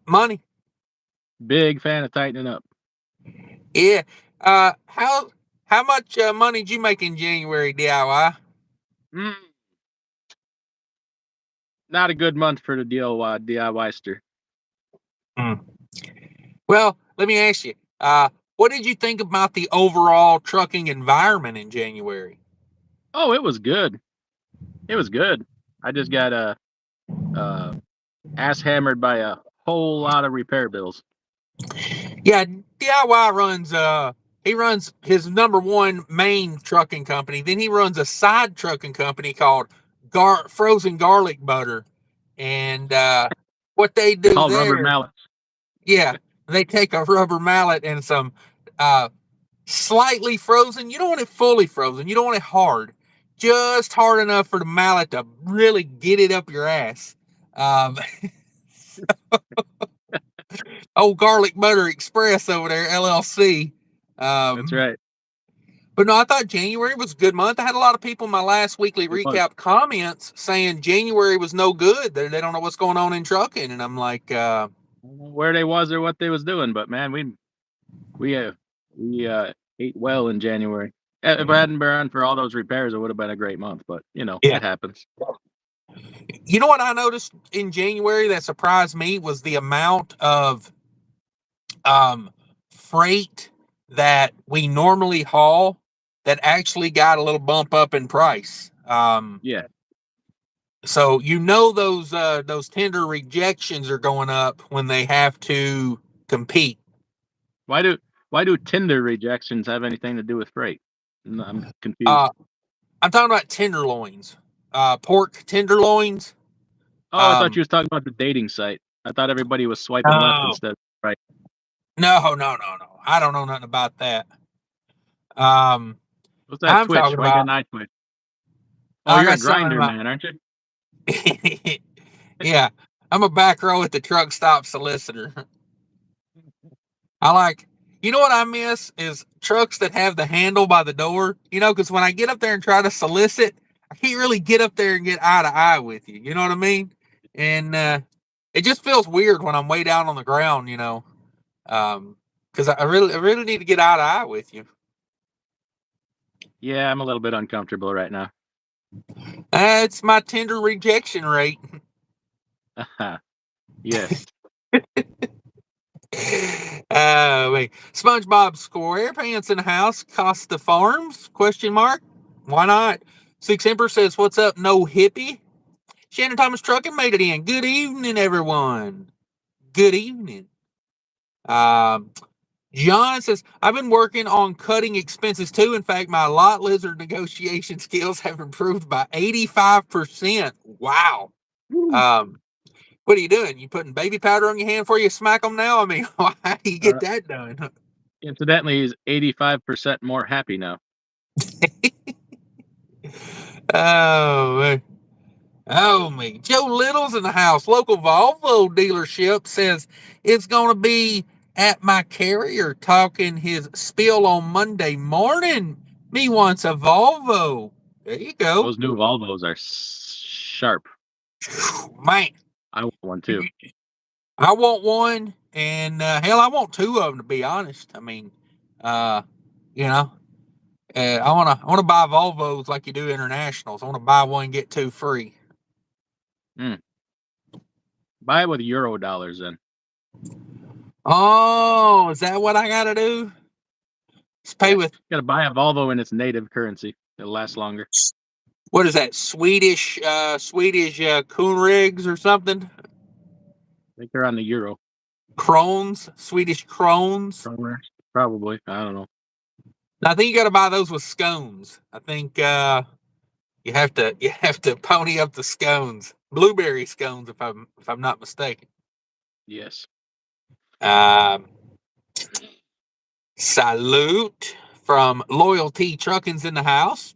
money. Big fan of tightening up. Yeah. How much money did you make in January DIY? Not a good month for the DIYster. Well, let me ask you, what did you think about the overall trucking environment in January? Oh, it was good. It was good. I just got ass hammered by a whole lot of repair bills. Yeah, DIY runs he runs his number one main trucking company. Then he runs a side trucking company called Frozen Garlic Butter. And what they do Called rubber there, mallets. yeah, they take a rubber mallet and some slightly frozen. You don't want it fully frozen. You don't want it hard. Just hard enough for the mallet to really get it up your ass. Old Garlic Butter Express over there, LLC. That's right. But no, I thought January was a good month. I had a lot of people in my last weekly It was. recap comments saying January was no good. They don't know what's going on in trucking. And I'm like, I don't know where they was or what they was doing, but man, we ate well in January. If it hadn't been for all those repairs, it would have been a great month. But yeah. It happens. You know what I noticed in January that surprised me was the amount of freight that we normally haul that actually got a little bump up in price. Yeah. So those tender rejections are going up when they have to compete. Why do Tinder rejections have anything to do with freight? I'm confused. I'm talking about tenderloins, pork tenderloins. Oh, I thought you was talking about the dating site. I thought everybody was swiping left instead. Right. No. I don't know nothing about that. What's that I'm Twitch? talking Why you got about. an eye twitch? Oh, I you're a got something grinder about. man, aren't you? Yeah, I'm a back row at the truck stop solicitor. You know what I miss is trucks that have the handle by the door. Because when I get up there and try to solicit, I can't really get up there and get eye to eye with you. You know what I mean? And it just feels weird when I'm way down on the ground. Because I really need to get eye to eye with you. Yeah, I'm a little bit uncomfortable right now. It's my tender rejection rate. Yes. Wait. SpongeBob SquarePants in the house. Costa Farms? Question mark. Why not? Six Emperor says, "What's up, no hippie?" Shannon Thomas Trucking made it in. Good evening, everyone. Good evening. John says, "I've been working on cutting expenses too. In fact, my lot lizard negotiation skills have improved by 85%. Wow. What are you doing? You putting baby powder on your hand before you smack them now? I mean, how do you get that done?" Incidentally, he's 85% more happy now. Oh, man. Oh, me. Joe Little's in the house. Local Volvo dealership says it's going to be at my carrier talking his spiel on Monday morning. Me wants a Volvo. There you go. Those new Volvos are sharp. Man. I want one too. I want one, and hell, I want two of them, to be honest. I mean, you know, I want to buy Volvos like you do internationals. I want to buy one, get two free. Buy it with Euro dollars then. Oh, is that what I got to do? Let's pay with. Got to buy a Volvo in its native currency. It'll last longer. What is that? Swedish coon rigs or something? I think they're on the Euro. Krones, Swedish krones. Probably. I don't know. I think you got to buy those with scones. I think you have to pony up the scones, blueberry scones, if I'm not mistaken. Yes. Salute from Loyalty Trucking's in the house.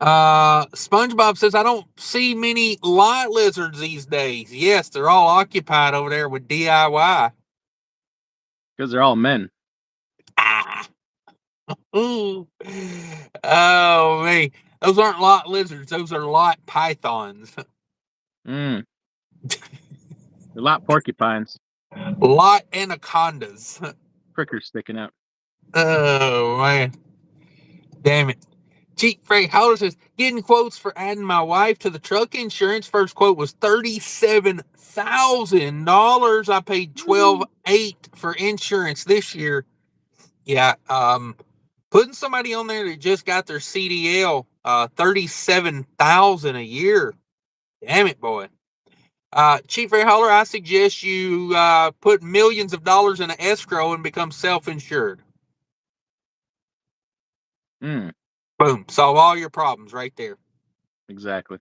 SpongeBob says, "I don't see many lot lizards these days." Yes, they're all occupied over there with DIY. Because they're all men. Ooh. Oh, man. Those aren't lot lizards. Those are lot pythons. They're lot porcupines. Lot anacondas. Prickers sticking out. Oh, man. Damn it. Cheap Freight Hauler says, "Getting quotes for adding my wife to the truck insurance. First quote was $37,000. I paid $12,800 for insurance this year." Yeah, putting somebody on there that just got their CDL, $37,000 a year. Damn it, boy. Chief Freight Hauler, I suggest you put millions of dollars in an escrow and become self-insured. Boom. Solve all your problems right there. Exactly.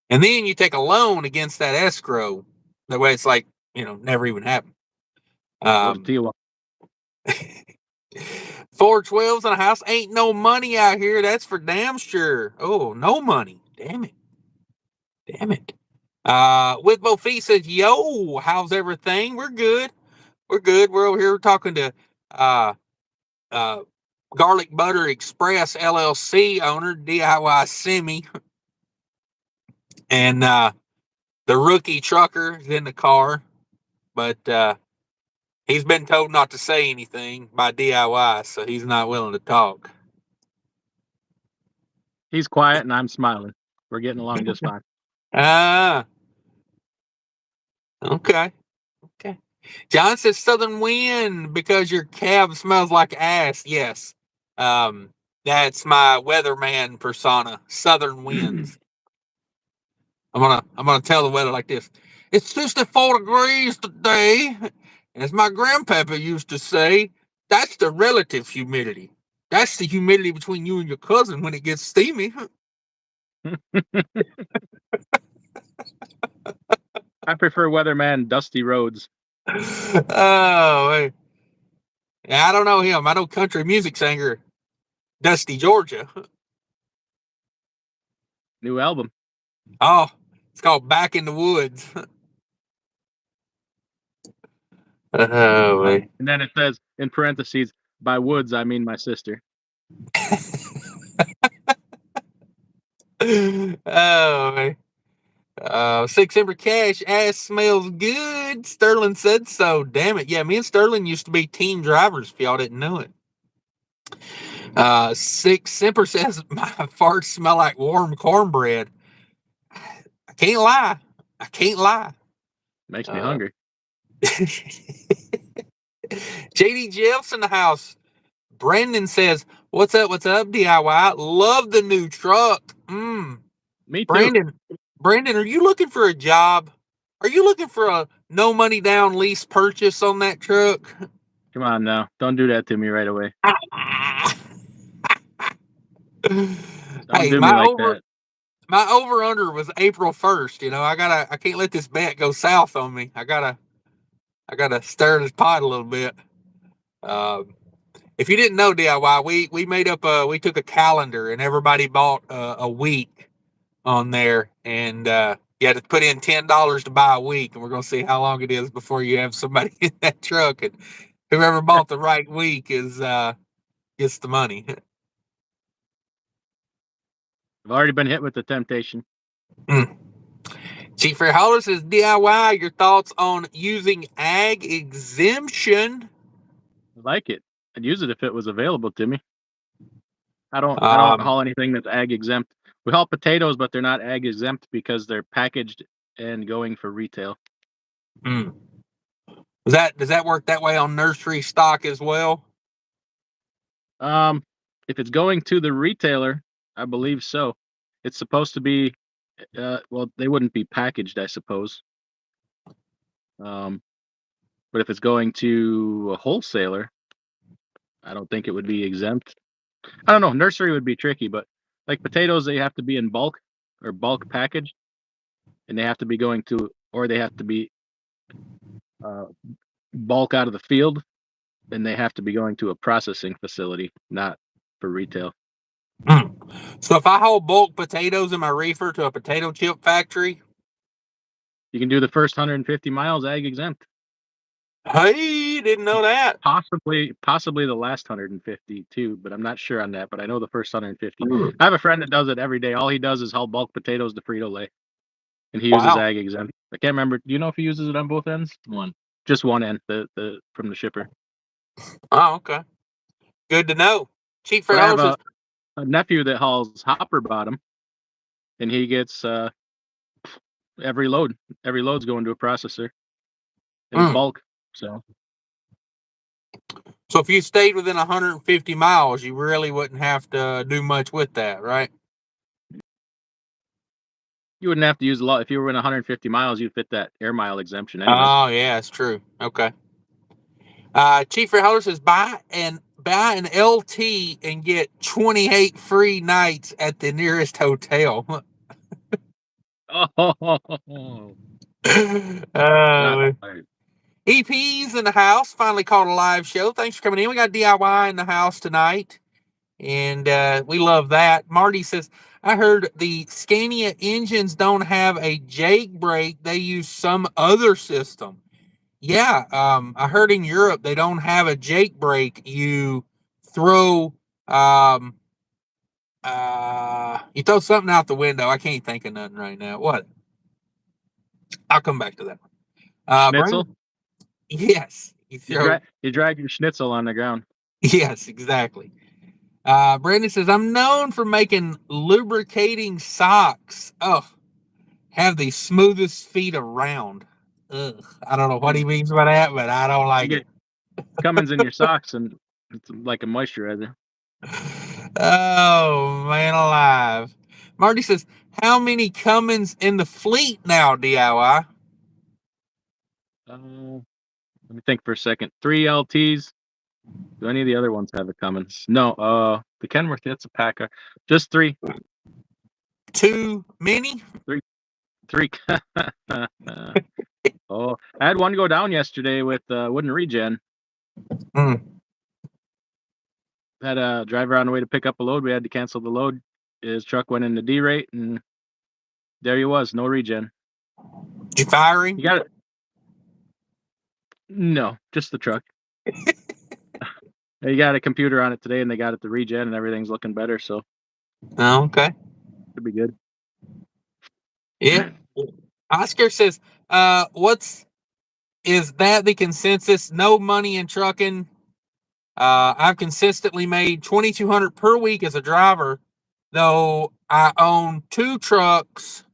And then you take a loan against that escrow. That way it's like, never even happened. 412s in a house. Ain't no money out here. That's for damn sure. Oh, no money. Damn it. With Bofi says, "Yo, how's everything? We're good. We're over here talking to Garlic Butter Express LLC owner, DIY Semi, and the rookie trucker is in the car, but he's been told not to say anything by DIY, so he's not willing to talk." He's quiet and I'm smiling. We're getting along just fine. Okay. John says, "Southern wind because your cab smells like ass." Yes. That's my weatherman persona. Southern winds. I'm gonna tell the weather like this. "It's 64 degrees today. And as my grandpapa used to say, that's the relative humidity. That's the humidity between you and your cousin when it gets steamy." I prefer weatherman dusty roads. Oh, hey. Yeah, I don't know him. I know country music singer Dusty Georgia. New album. Oh, it's called Back in the Woods. Oh, man. And then it says in parentheses, by woods I mean my sister. Oh, man. 6 Ember Cash, ass smells good. Sterling said so. Damn it. Yeah, me and Sterling used to be team drivers if y'all didn't know it. 6 Semper says my farts smell like warm cornbread. I can't lie. I can't lie. Makes me hungry. JD Jeff's in the house. Brandon says, what's up, DIY? Love the new truck. Me too. Brandon, are you looking for a job? Are you looking for a no money down lease purchase on that truck? Come on now. Don't do that to me right away. Don't do me like that. My over under was April 1st. You know, I can't let this bet go south on me. I gotta stir this pot a little bit. If you didn't know, DIY, we made up we took a calendar and everybody bought a week on there, and you had to put in $10 to buy a week, and we're gonna see how long it is before you have somebody in that truck, and whoever bought the right week is gets the money. I've already been hit with the temptation. Chief Fair Holler says, DIY, your thoughts on using ag exemption? I like it. I'd use it if it was available to me. I don't haul anything that's ag exempt. We haul potatoes, but they're not ag exempt because they're packaged and going for retail. Does that work that way on nursery stock as well? If it's going to the retailer, I believe so. It's supposed to be well, they wouldn't be packaged, I suppose. But if it's going to a wholesaler, I don't think it would be exempt. I don't know. Nursery would be tricky, but like potatoes, they have to be in bulk or bulk packaged, and they have to be going to, or they have to be bulk out of the field, and they have to be going to a processing facility, not for retail. So if I haul bulk potatoes in my reefer to a potato chip factory, you can do the first 150 miles ag exempt. Hey, didn't know that. Possibly the last 150 too, but I'm not sure on that. But I know the first 150. I have a friend that does it every day. All he does is haul bulk potatoes to Frito-Lay, and he uses ag exempt. I can't remember. Do you know if he uses it on both ends? Just one end, the from the shipper. Oh, okay. Good to know. Chief But Fair I have Holler a nephew that hauls hopper bottom, and he gets every load's going to a processor in bulk. So if you stayed within 150 miles, you really wouldn't have to do much with that, right? you wouldn't have to use a lot. If you were in 150 miles, you'd fit that air mile exemption anyway. Oh, yeah, it's true. Okay. Chief Fair Holler says, buy an LT and get 28 free nights at the nearest hotel. EP's in the house. Finally caught a live show. Thanks for coming in. We got DIY in the house tonight, and we love that. Marty says, I heard the Scania engines don't have a Jake brake. They use some other system. Yeah, I heard in Europe they don't have a Jake brake. You throw you throw something out the window. I can't think of nothing right now. What? I'll come back to that one. Schnitzel? Yes. You drag your schnitzel on the ground. Yes, exactly. Brandon says, I'm known for making lubricating socks. Oh, have the smoothest feet around. Ugh. I don't know what he means by that, but I don't like it. Cummins in your socks, and it's like a moisturizer. Oh, man alive. Marty says, how many Cummins in the fleet now, DIY? Let me think for a second. 3 LTs. Do any of the other ones have a Cummins? No. The Kenworth, that's a paccar. Just 3. Too many? 3. 3. Oh, I had one go down yesterday with wooden regen. Had a driver on the way to pick up a load. We had to cancel the load. His truck went into D-rate, and there he was, no regen. Did you fire him? You got it? No, just the truck. They got a computer on it today, and they got it to regen, and everything's looking better. So, Oh, okay. should be good. Yeah. Oscar says, is that the consensus? No money in trucking. I've consistently made $2,200 per week as a driver, though I own 2 trucks.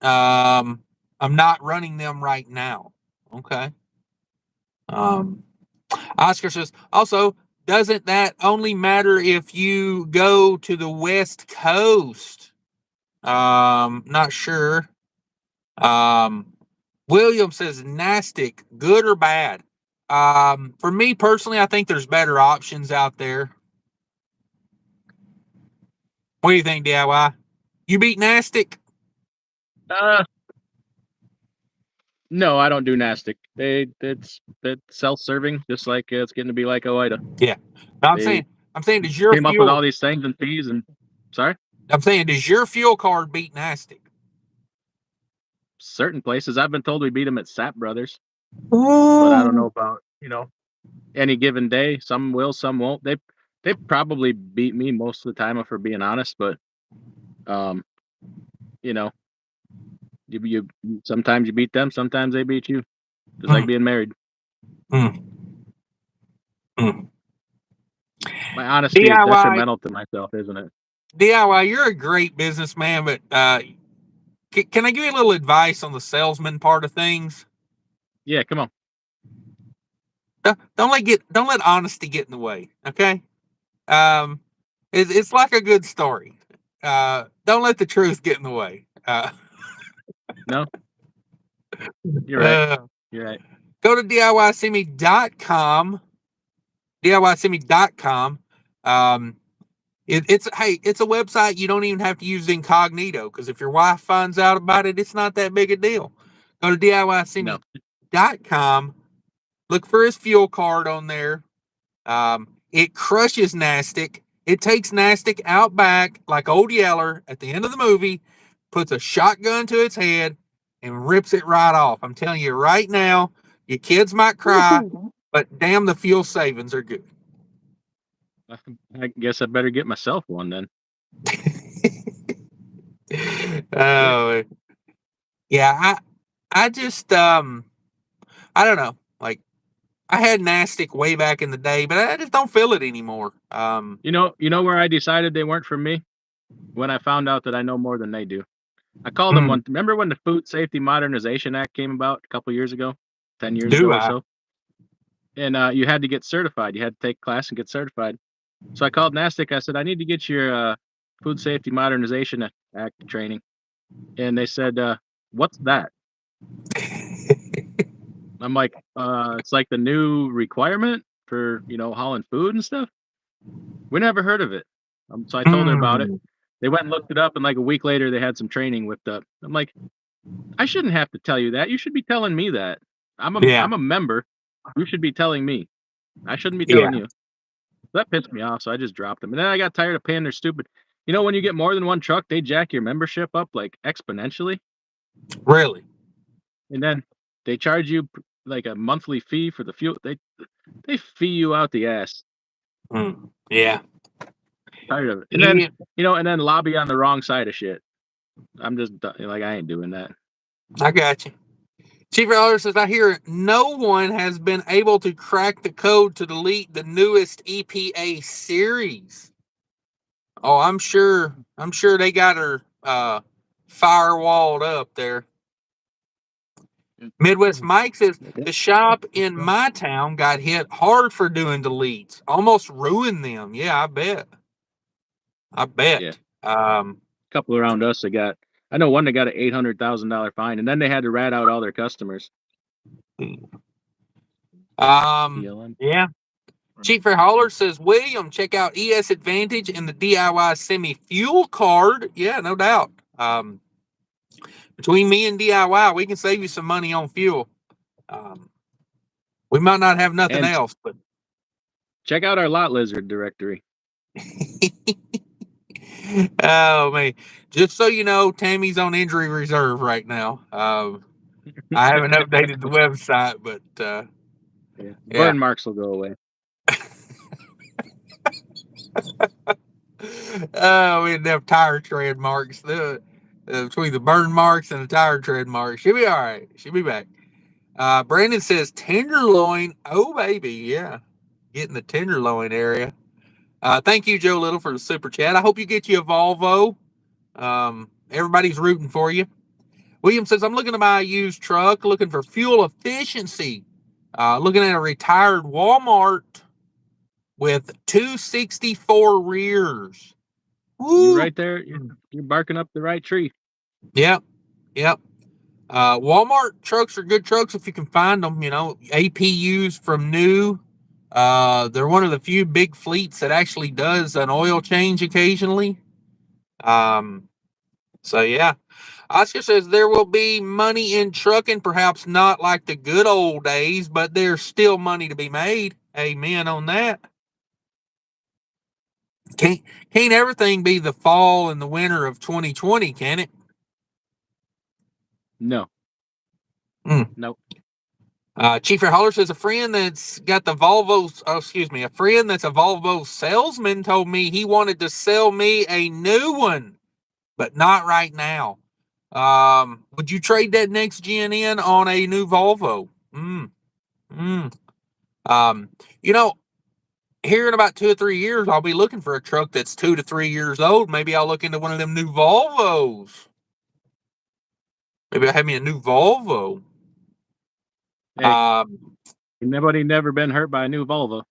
I'm not running them right now. Okay. Oscar says, also, doesn't that only matter if you go to the West Coast? Not sure. William says, Nastic, good or bad? For me personally, I think there's better options out there. What do you think, DIY? You beat Nastic? No, I don't do Nastic. It's self-serving, just like it's getting to be like Oida. Yeah. No, I'm saying, does your came up with all these things and fees and sorry? I'm saying, does your fuel card beat Nastic? Certain places I've been told we beat them at Sap Brothers, but I don't know about any given day. Some will, some won't. They probably beat me most of the time, if we're being honest. But you sometimes you beat them, sometimes they beat you. It's like being married. My honesty is detrimental to myself, isn't it? DIY, you're a great businessman, but can I give you a little advice on the salesman part of things? Yeah, come on. Don't let honesty get in the way, okay? It's like a good story. Don't let the truth get in the way. No, you're right. You're right. Go to DIYsemi.com. DIYsemi.com. It's a website you don't even have to use incognito, because if your wife finds out about it, it's not that big a deal. Go to DIYsemi.com. Look for his fuel card on there. It crushes Nastic. It takes Nastic out back like Old Yeller at the end of the movie, puts a shotgun to its head, and rips it right off. I'm telling you right now, your kids might cry, but damn, the fuel savings are good. I guess I better get myself one then. Oh, yeah. I just, I don't know. Like, I had Nastic way back in the day, but I just don't feel it anymore. You know where I decided they weren't for me? When I found out that I know more than they do. I called them one. Remember when the Food Safety Modernization Act came about a couple years ago, 10 years ago or so? And you had to get certified. You had to take class and get certified. So I called Nastic. I said, I need to get your Food Safety Modernization Act training. And they said, what's that? I'm like, it's like the new requirement for, hauling food and stuff. We never heard of it. So I told her about it. They went and looked it up, and like a week later, they had some training whipped up. I'm like, I shouldn't have to tell you that. You should be telling me that. I'm a member. You should be telling me. I shouldn't be telling you. That pissed me off, so I just dropped them. And then I got tired of paying their stupid. When you get more than one truck, they jack your membership up like exponentially. Really? And then they charge you like a monthly fee for the fuel. They fee you out the ass. Yeah. Tired of it. And then and then lobby on the wrong side of shit. I'm just like, I ain't doing that. I got you. Chief Elder says, I hear no one has been able to crack the code to delete the newest EPA series. Oh, I'm sure they got her firewalled up there. Midwest Mike says, the shop in my town got hit hard for doing deletes. Almost ruined them. Yeah, I bet. Yeah. A couple around us I know one that got an $800,000 fine, and then they had to rat out all their customers. Yeah. Chief Fair Hauler says, William, check out ES Advantage and the DIY Semi Fuel Card. Yeah, no doubt. Between me and DIY, we can save you some money on fuel. We might not have nothing And else, but check out our lot lizard directory. oh man! Just so you know, Tammy's on injury reserve right now. I haven't updated the website, but Yeah. yeah. Burn marks will go away. Oh, we didn't have tire tread marks. Between the burn marks and the tire tread marks, she'll be all right. She'll be back. Brandon says tenderloin. Oh baby, yeah, getting the tenderloin area. Thank you, Joe Little, for the super chat. I hope you get you a Volvo. Everybody's rooting for you. William says, I'm looking to buy a used truck, looking for fuel efficiency. Looking at a retired Walmart with 264 rears. Woo! You right there. You're barking up the right tree. Yep. Walmart trucks are good trucks if you can find them. You know, APUs from new. They're one of the few big fleets that actually does an oil change occasionally. So yeah. Oscar says there will be money in trucking, perhaps not like the good old days, but there's still money to be made. Amen on that. Can't everything be the fall and the winter of 2020, can it? No. Mm. Nope. Chief Holler says a friend that's got the Volvo, a friend that's a Volvo salesman told me he wanted to sell me a new one, but not right now. Would you trade that next gen in on a new Volvo? You know, here in about 2 or 3 years, I'll be looking for a truck that's 2 to 3 years old. Maybe I'll look into one of them new Volvos. Maybe I'll have me a new Volvo. Hey, nobody never been hurt by a new Volvo.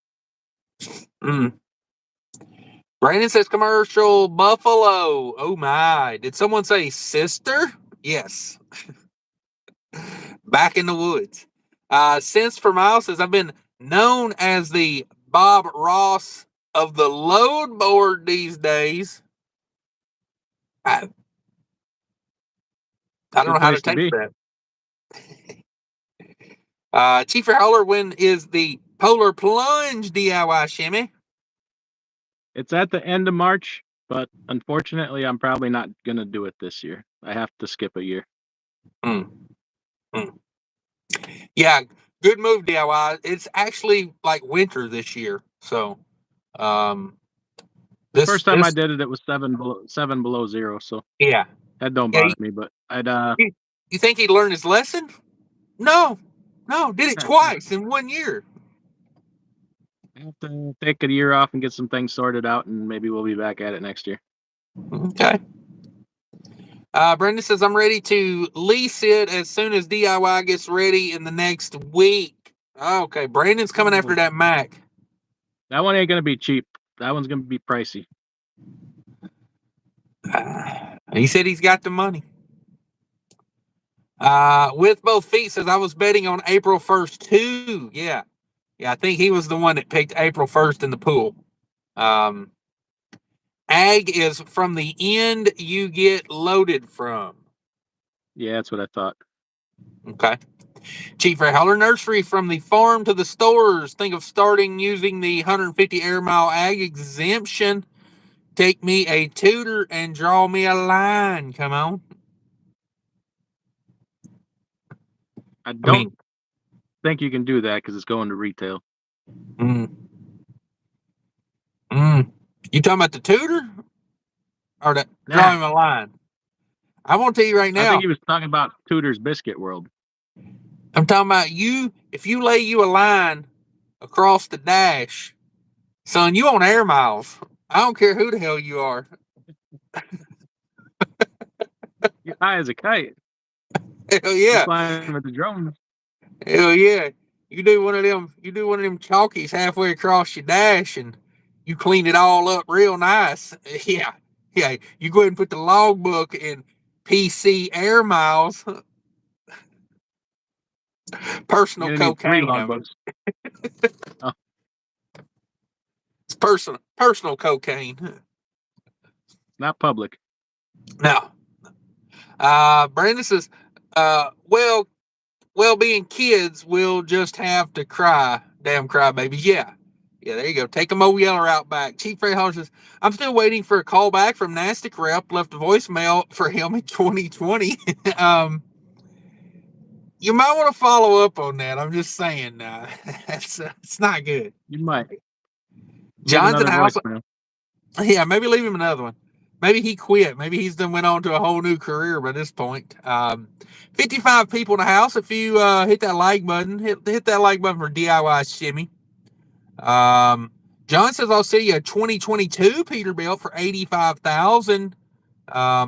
Brandon says commercial Buffalo. Oh my. Did someone say sister? Yes. Back in the woods. Since for miles says I've been known as the Bob Ross of the load board these days. I don't know how to take that. Chief Howler, when is the Polar Plunge DIY shimmy? It's at the end of March, but unfortunately, I'm probably not going to do it this year. I have to skip a year. Yeah, good move, DIY. It's actually like winter this year. So, The first time I did it, it was 7 below zero. So yeah, that don't bother me. But you think he'd learn his lesson? No, did it twice in 1 year. I have to take a year off and get some things sorted out, and maybe we'll be back at it next year. Okay. Brendan says I'm ready to lease it as soon as DIY gets ready in the next week. Okay, Brandon's coming after that Mac. That one ain't gonna be cheap. That one's gonna be pricey. He said he's got the money. With both feet says I was betting on April 1st too. Yeah, I think he was the one that picked April 1st in the pool. Ag is from the end you get loaded from. Yeah, that's what I thought. Okay. Chief Howler Nursery from the farm to the stores. Think of starting using the 150 air mile ag exemption. Take me a tutor and draw me a line. Come on. I don't think you can do that because it's going to retail. You talking about the tutor or the drawing a line? I won't tell you right now. I think he was talking about Tudor's Biscuit World. I'm talking about you. If you lay you a line across the dash, son, you on air miles. I don't care who the hell you are. You're high as a kite. Hell yeah. You're flying with the drones. Hell yeah. You do one of them chalkies halfway across your dash and you clean it all up real nice. Yeah. You go ahead and put the logbook in PC air miles. Personal cocaine. 3 logbooks. It's personal cocaine. Not public. No. Brandon says, well, being kids, we'll just have to cry. Damn crybabies. Yeah. Yeah, there you go. Take a Mo Yeller out back. Chief Freightliner says, I'm still waiting for a call back from Nastic Rep. Left a voicemail for him in 2020. You might want to follow up on that. I'm just saying. It's not good. You might. John's in the house. Voicemail. Yeah, maybe leave him another one. Maybe he quit. Maybe he's done went on to a whole new career by this point. 55 people in the house. If you hit that like button, hit that like button for DIY Shimmy. John says, I'll see you a 2022 Peterbilt for $85,000.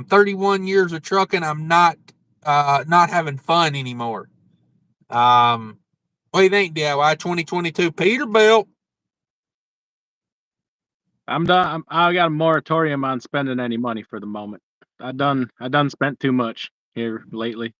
31 years of trucking. I'm not having fun anymore. What do you think, DIY 2022 Peterbilt? I'm done. I got a moratorium on spending any money for the moment. I done spent too much here lately.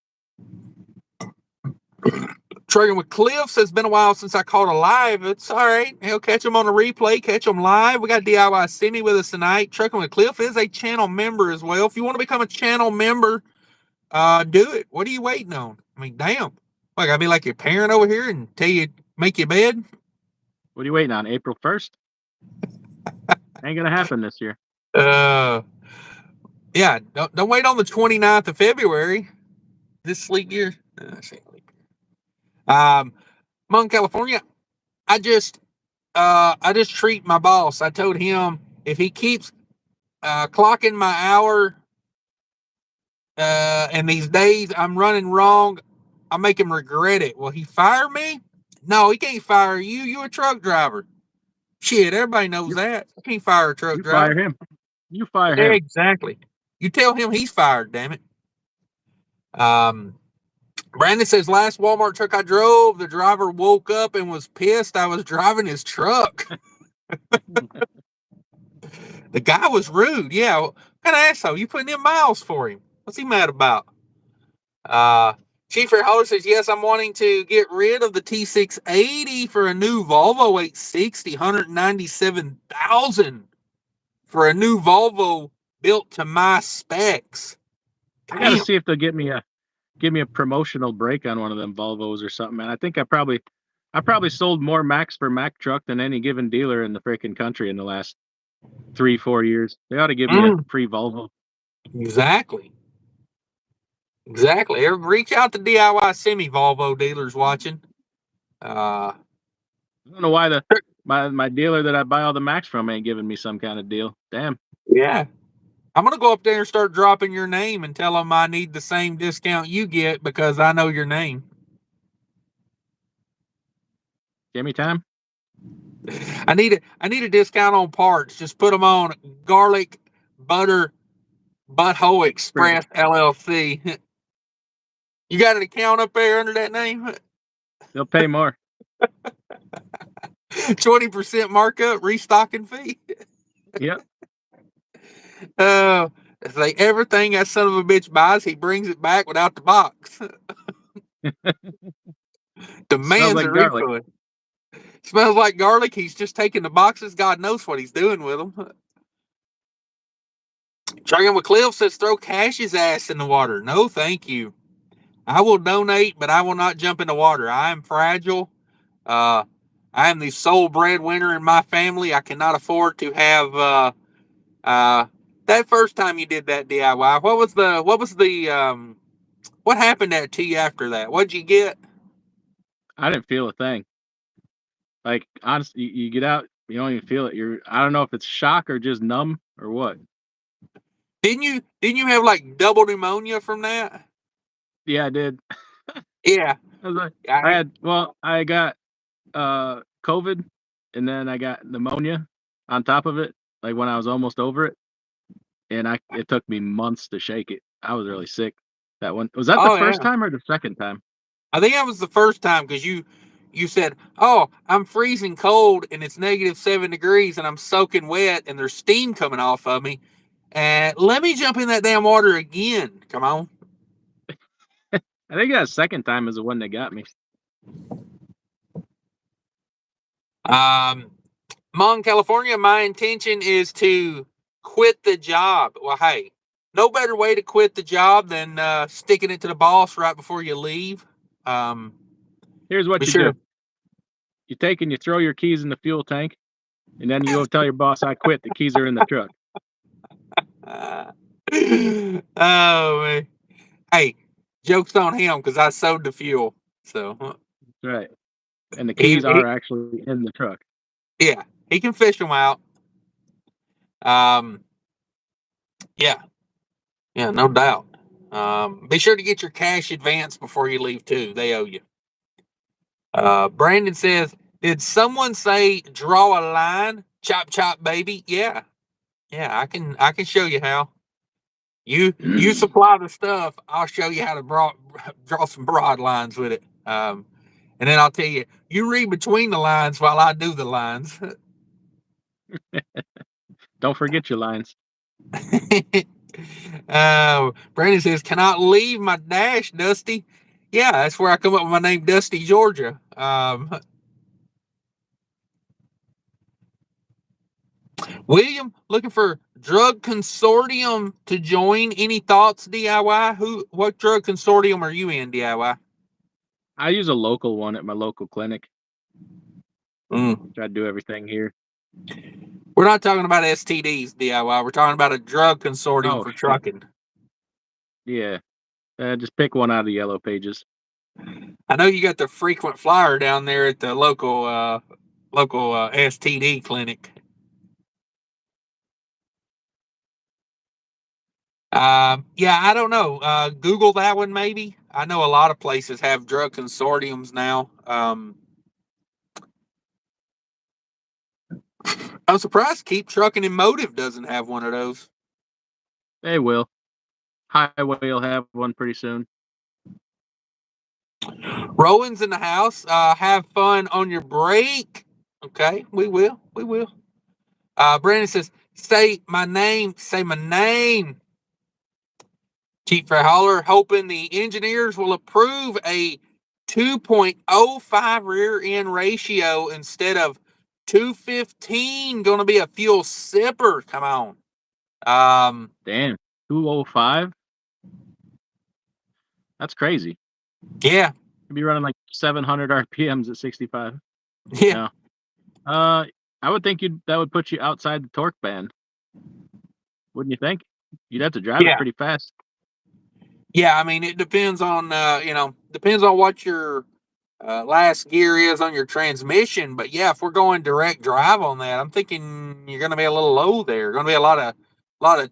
Trucking with Cliffs. It's been a while since I caught a live. It's all right. He'll catch them on a replay, catch them live. We got DIY Simi with us tonight. Trucking with Cliff is a channel member as well. If you want to become a channel member, do it. What are you waiting on? I mean, damn. Like, I'll be like your parent over here and tell you, make your bed. What are you waiting on? April 1st? Ain't gonna happen this year. Yeah, don't wait on the 29th of February. This sleep year. Mon, California. I just treat my boss. I told him if he keeps clocking my hour and these days I'm running wrong, I'll make him regret it. Will he fire me? No, he can't fire you. You're a truck driver. Shit, everybody knows that. You can't fire a truck driver. Fire him. You fire him. Exactly. You tell him he's fired, damn it. Brandon says, last Walmart truck I drove, the driver woke up and was pissed I was driving his truck. The guy was rude. Yeah. What kind of asshole? You putting in miles for him. What's he mad about? Chief Freightliner says, yes, I'm wanting to get rid of the T680 for a new Volvo 860, $197,000 for a new Volvo built to my specs. I gotta see if they'll give me a promotional break on one of them Volvos or something, man. I think I probably sold more Max for Mack truck than any given dealer in the freaking country in the last 3-4 years. They ought to give me a free Volvo. Exactly. Reach out to DIY Semi Volvo dealers watching. I don't know why my dealer that I buy all the Max from ain't giving me some kind of deal. Damn. Yeah. I'm going to go up there and start dropping your name and tell them I need the same discount you get because I know your name. Give me time. I need a discount on parts. Just put them on Garlic Butter Butthole Express LLC. You got an account up there under that name? They'll pay more. 20% markup, restocking fee. Yep. It's like everything that son of a bitch buys, he brings it back without the box. Demands a refund. Smells like garlic. He's just taking the boxes. God knows what he's doing with them. Trucking with Cliff says, throw Cash's ass in the water. No, thank you. I will donate, but I will not jump in the water. I am fragile. I am the sole breadwinner in my family. I cannot afford to have that first time you did that DIY. What happened to you after that? What'd you get? I didn't feel a thing. Like, honestly, you get out, you don't even feel it. I don't know if it's shock or just numb or what. Didn't you have like double pneumonia from that? Yeah, I did. Yeah. I got COVID, and then I got pneumonia on top of it, like when I was almost over it. And it took me months to shake it. I was really sick. That one. Was that the first time or the second time? I think that was the first time because you said, oh, I'm freezing cold and it's -7 degrees and I'm soaking wet and there's steam coming off of me. And let me jump in that damn water again. Come on. I think that second time is the one that got me. Mon, California, my intention is to quit the job. Well, hey, no better way to quit the job than sticking it to the boss right before you leave. Here's what Be you sure. do. You take and you throw your keys in the fuel tank, and then you go tell your boss, I quit. The keys are in the truck. Oh, man. Hey, joke's on him because I sold the fuel. So, That's right. And the he, keys are actually in the truck. yeah, he can fish them out. Yeah, no doubt. Be sure to get your cash advance before you leave too. They owe you. Brandon says, "Did someone say draw a line? Chop chop, baby." Yeah, I can show you how. You supply the stuff. I'll show you how to draw some broad lines with it. And then I'll tell you, you read between the lines while I do the lines. Don't forget your lines. Brandon says, "Cannot leave my dash, Dusty." Yeah, that's where I come up with my name, Dusty, Georgia. William, looking for drug consortium to join. Any thoughts, DIY? What drug consortium are you in, DIY? I use a local one at my local clinic. Try to do everything here. We're not talking about STDs, DIY. We're talking about a drug consortium for trucking. Yeah. Just pick one out of the yellow pages. I know you got the frequent flyer down there at the local STD clinic. Yeah, I don't know. Google that one maybe. I know a lot of places have drug consortiums now. I'm surprised Keep Trucking and Motive doesn't have one of those. They will. Highway will have one pretty soon. Rowan's in the house. Have fun on your break. Okay, we will. Brandon says, say my name. Cheap for Holler, hoping the engineers will approve a 2.05 rear end ratio instead of 215. Going to be a fuel sipper. Come on. Damn, 205? That's crazy. Yeah. You'd be running like 700 RPMs at 65. Yeah. I would think that would put you outside the torque band. Wouldn't you think? You'd have to drive it pretty fast. Yeah, I mean, it depends on depends on what your last gear is on your transmission. But yeah, if we're going direct drive on that, I'm thinking you're going to be a little low there. Going to be a lot of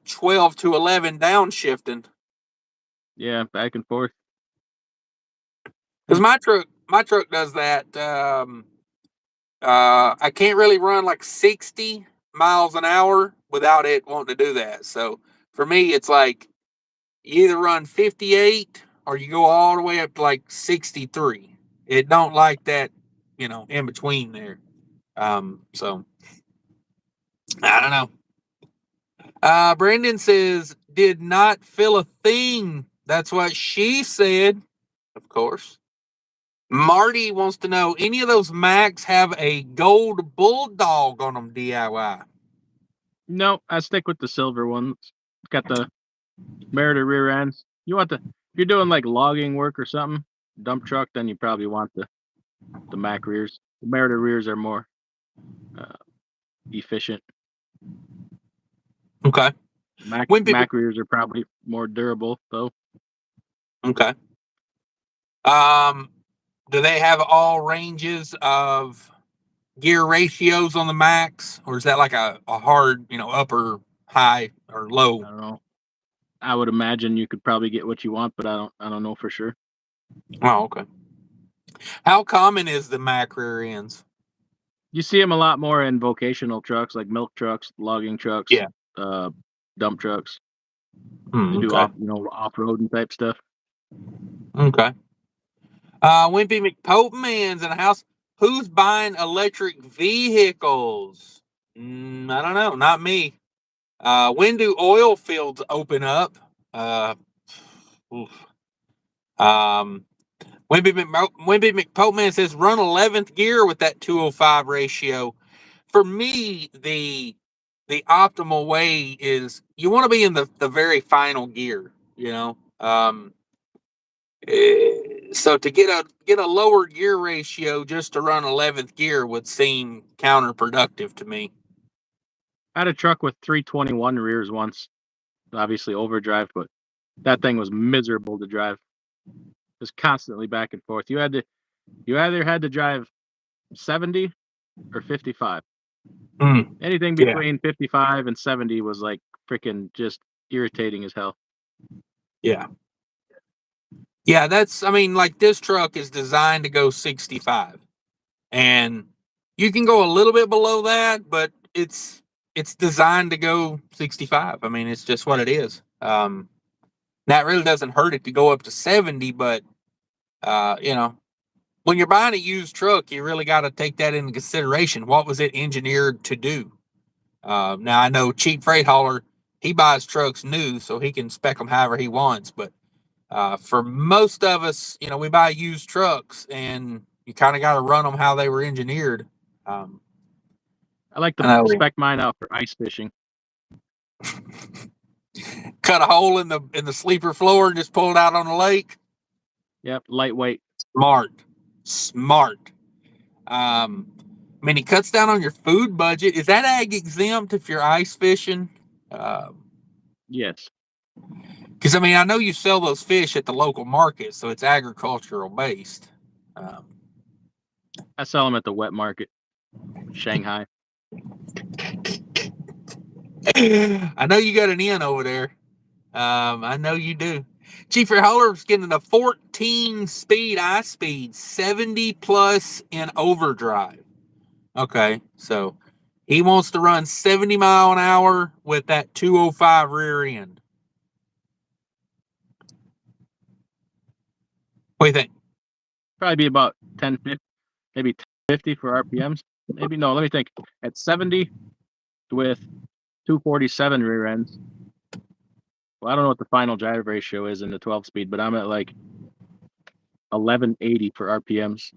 12 to 11 downshifting. Yeah, back and forth. Because my truck does that. I can't really run like 60 miles an hour without it wanting to do that. So for me, it's like you either run 58 or you go all the way up to like 63. It don't like that, in between there. So I don't know. Brandon says, did not feel a thing. That's what she said, of course. Marty wants to know, any of those Macs have a gold bulldog on them, DIY? No, I stick with the silver ones. It's got the Merida rear ends. If you're doing like logging work or something, dump truck, then you probably want the Mac rears. The Merida rears are more efficient. Okay. Mac rears are probably more durable, though. Okay. Do they have all ranges of gear ratios on the Max, or is that like a hard, upper, high, or low? I don't know. I would imagine you could probably get what you want, but I don't know for sure. Oh, okay. How common is the Mac rear ends? You see them a lot more in vocational trucks, like milk trucks, logging trucks, dump trucks. They do off-roading type stuff. Okay. Wimpy McPopeman's in the house. Who's buying electric vehicles? I don't know. Not me. When do oil fields open up? Wimpy McPopeman says run 11th gear with that 205 ratio. For me, the the optimal way is you want to be in the very final gear, so to get a lower gear ratio just to run 11th gear would seem counterproductive to me. I had a truck with 321 rears once, obviously overdrive, but that thing was miserable to drive. Just constantly back and forth. You either had to drive 70 or 55. Anything between 55 and 70 was like freaking just irritating as hell. Yeah. Yeah, like this truck is designed to go 65. And you can go a little bit below that, but it's designed to go 65. I mean, it's just what it is. That really doesn't hurt it to go up to 70, but when you're buying a used truck, you really got to take that into consideration. What was it engineered to do? Now I know cheap freight hauler, he buys trucks new, so he can spec them however he wants. But for most of us, we buy used trucks, and you kind of got to run them how they were engineered. I like to spec mine out for ice fishing. Cut a hole in the sleeper floor and just pull it out on the lake. Yep, lightweight. Smart. I mean, it cuts down on your food budget. Is that ag exempt if you're ice fishing? Yes. Because, I know you sell those fish at the local market, so it's agricultural based. I sell them at the wet market, Shanghai. I know you got an in over there. I know you do. Chief Freight Hauler's getting a 14-speed ice speed, 70 plus in overdrive. Okay, so he wants to run 70 mile an hour with that 205 rear end. What do you think? Probably be about 1050, maybe 1050 for RPMs. Maybe no. Let me think. At 70 with 247 rear ends. Well, I don't know what the final drive ratio is in the 12 speed, but I'm at like 1180 for RPMs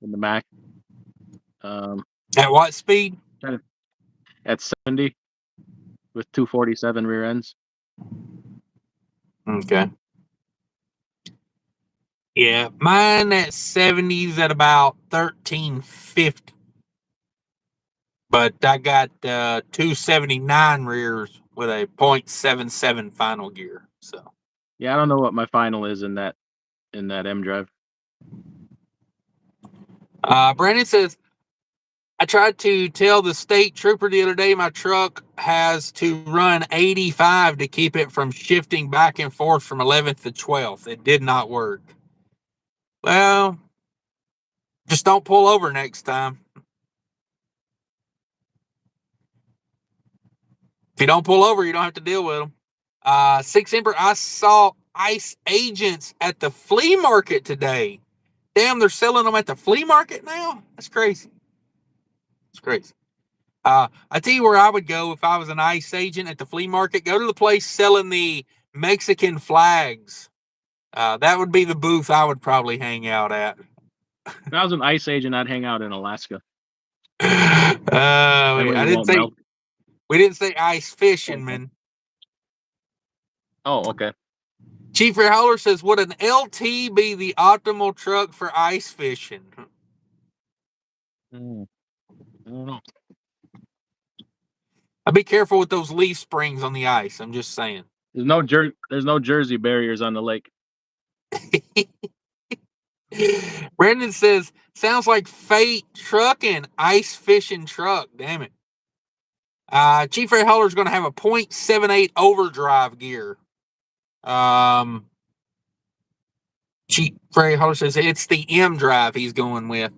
in the Mac. At what speed? At 70 with 247 rear ends. Okay. Yeah, mine at 70s at about 1350. But I got 279 rears with a 0.77 final gear. So yeah, I don't know what my final is in that M drive. Brandon says, I tried to tell the state trooper the other day my truck has to run 85 to keep it from shifting back and forth from 11th to 12th. It did not work. Well, just don't pull over next time. If you don't pull over, you don't have to deal with them. 6 Ember, I saw ICE agents at the flea market today. Damn, they're selling them at the flea market now? That's crazy. It's crazy. I tell you where I would go if I was an ICE agent at the flea market. Go to the place selling the Mexican flags. That would be the booth I would probably hang out at. If I was an ICE agent, I'd hang out in Alaska. We didn't say ice fishing, man. Oh, okay. Chief Freight Hauler says, would an LT be the optimal truck for ice fishing? I don't know. I'd be careful with those leaf springs on the ice. I'm just saying. There's no Jersey barriers on the lake. Brandon says, sounds like Fate Trucking, ice fishing truck. Damn it. Chief Freight Hauler is going to have a 0.78 overdrive gear. Chief Freight Hauler says it's the M drive he's going with.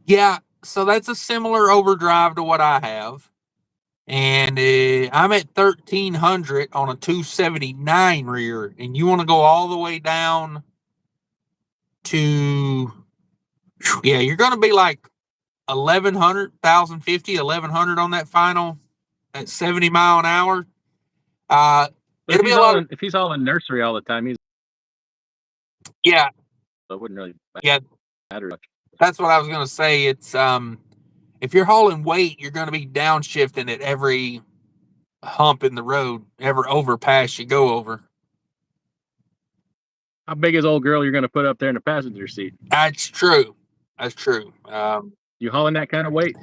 Yeah, so that's a similar overdrive to what I have. And I'm at 1300 on a 279 rear, and you want to go all the way down to, yeah, you're going to be like 1100, 1050, 1100 on that final at 70 mile an hour. It'll be a lot. If he's all in nursery all the time, yeah, so it wouldn't really matter much. That's what I was going to say. It's if you're hauling weight, you're going to be downshifting at every hump in the road, every overpass you go over. How big is old girl you're going to put up there in the passenger seat? That's true. That's true. You hauling that kind of weight?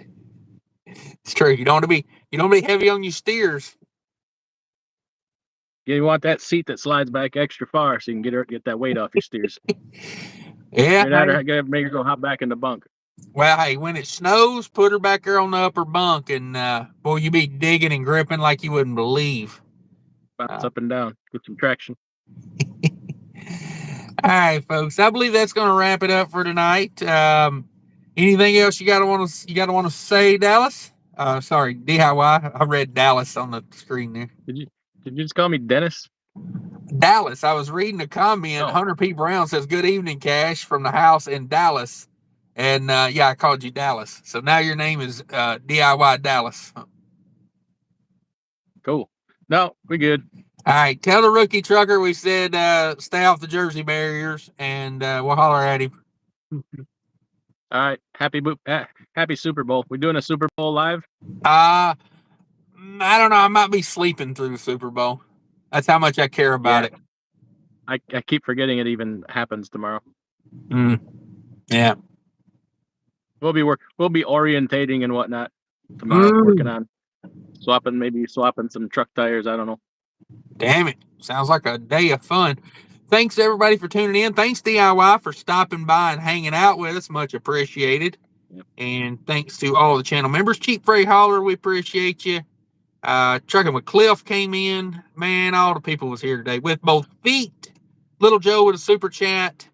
It's true. You don't want to be heavy on your steers. You want that seat that slides back extra far so you can get that weight off your steers. Yeah. Make her go hop back in the bunk. Well, hey, when it snows, put her back there on the upper bunk, and boy, you be digging and gripping like you wouldn't believe. Bounce up and down, get some traction. All right, folks. I believe that's going to wrap it up for tonight. Anything else you got to want to say, Dallas? Sorry, DIY. I read Dallas on the screen there. Did you just call me Dennis? Dallas. I was reading a comment. Oh. Hunter P. Brown says, "Good evening, Cash, from the house in Dallas." And yeah, I called you Dallas. So now your name is DIY Dallas. Cool. No, we good. All right. Tell the rookie trucker we said stay off the Jersey barriers, and we'll holler at him. All right. Happy Super Bowl. We doing a Super Bowl live? I don't know. I might be sleeping through the Super Bowl. That's how much I care about it. I keep forgetting it even happens tomorrow. Yeah. We'll be orientating and whatnot tomorrow, working on swapping some truck tires. I don't know. Damn it. Sounds like a day of fun. Thanks everybody for tuning in. Thanks DIY for stopping by and hanging out with us. Much appreciated. Yep. And thanks to all the channel members. Cheap Freight Hauler, we appreciate you. Trucking with Cliff came in. Man, all the people was here today with both feet. Little Joe with a super chat.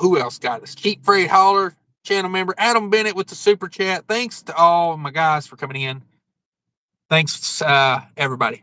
Who else got us? Cheap Freight Hauler channel member Adam Bennett with the super chat. Thanks to all my guys for coming in. Thanks, everybody.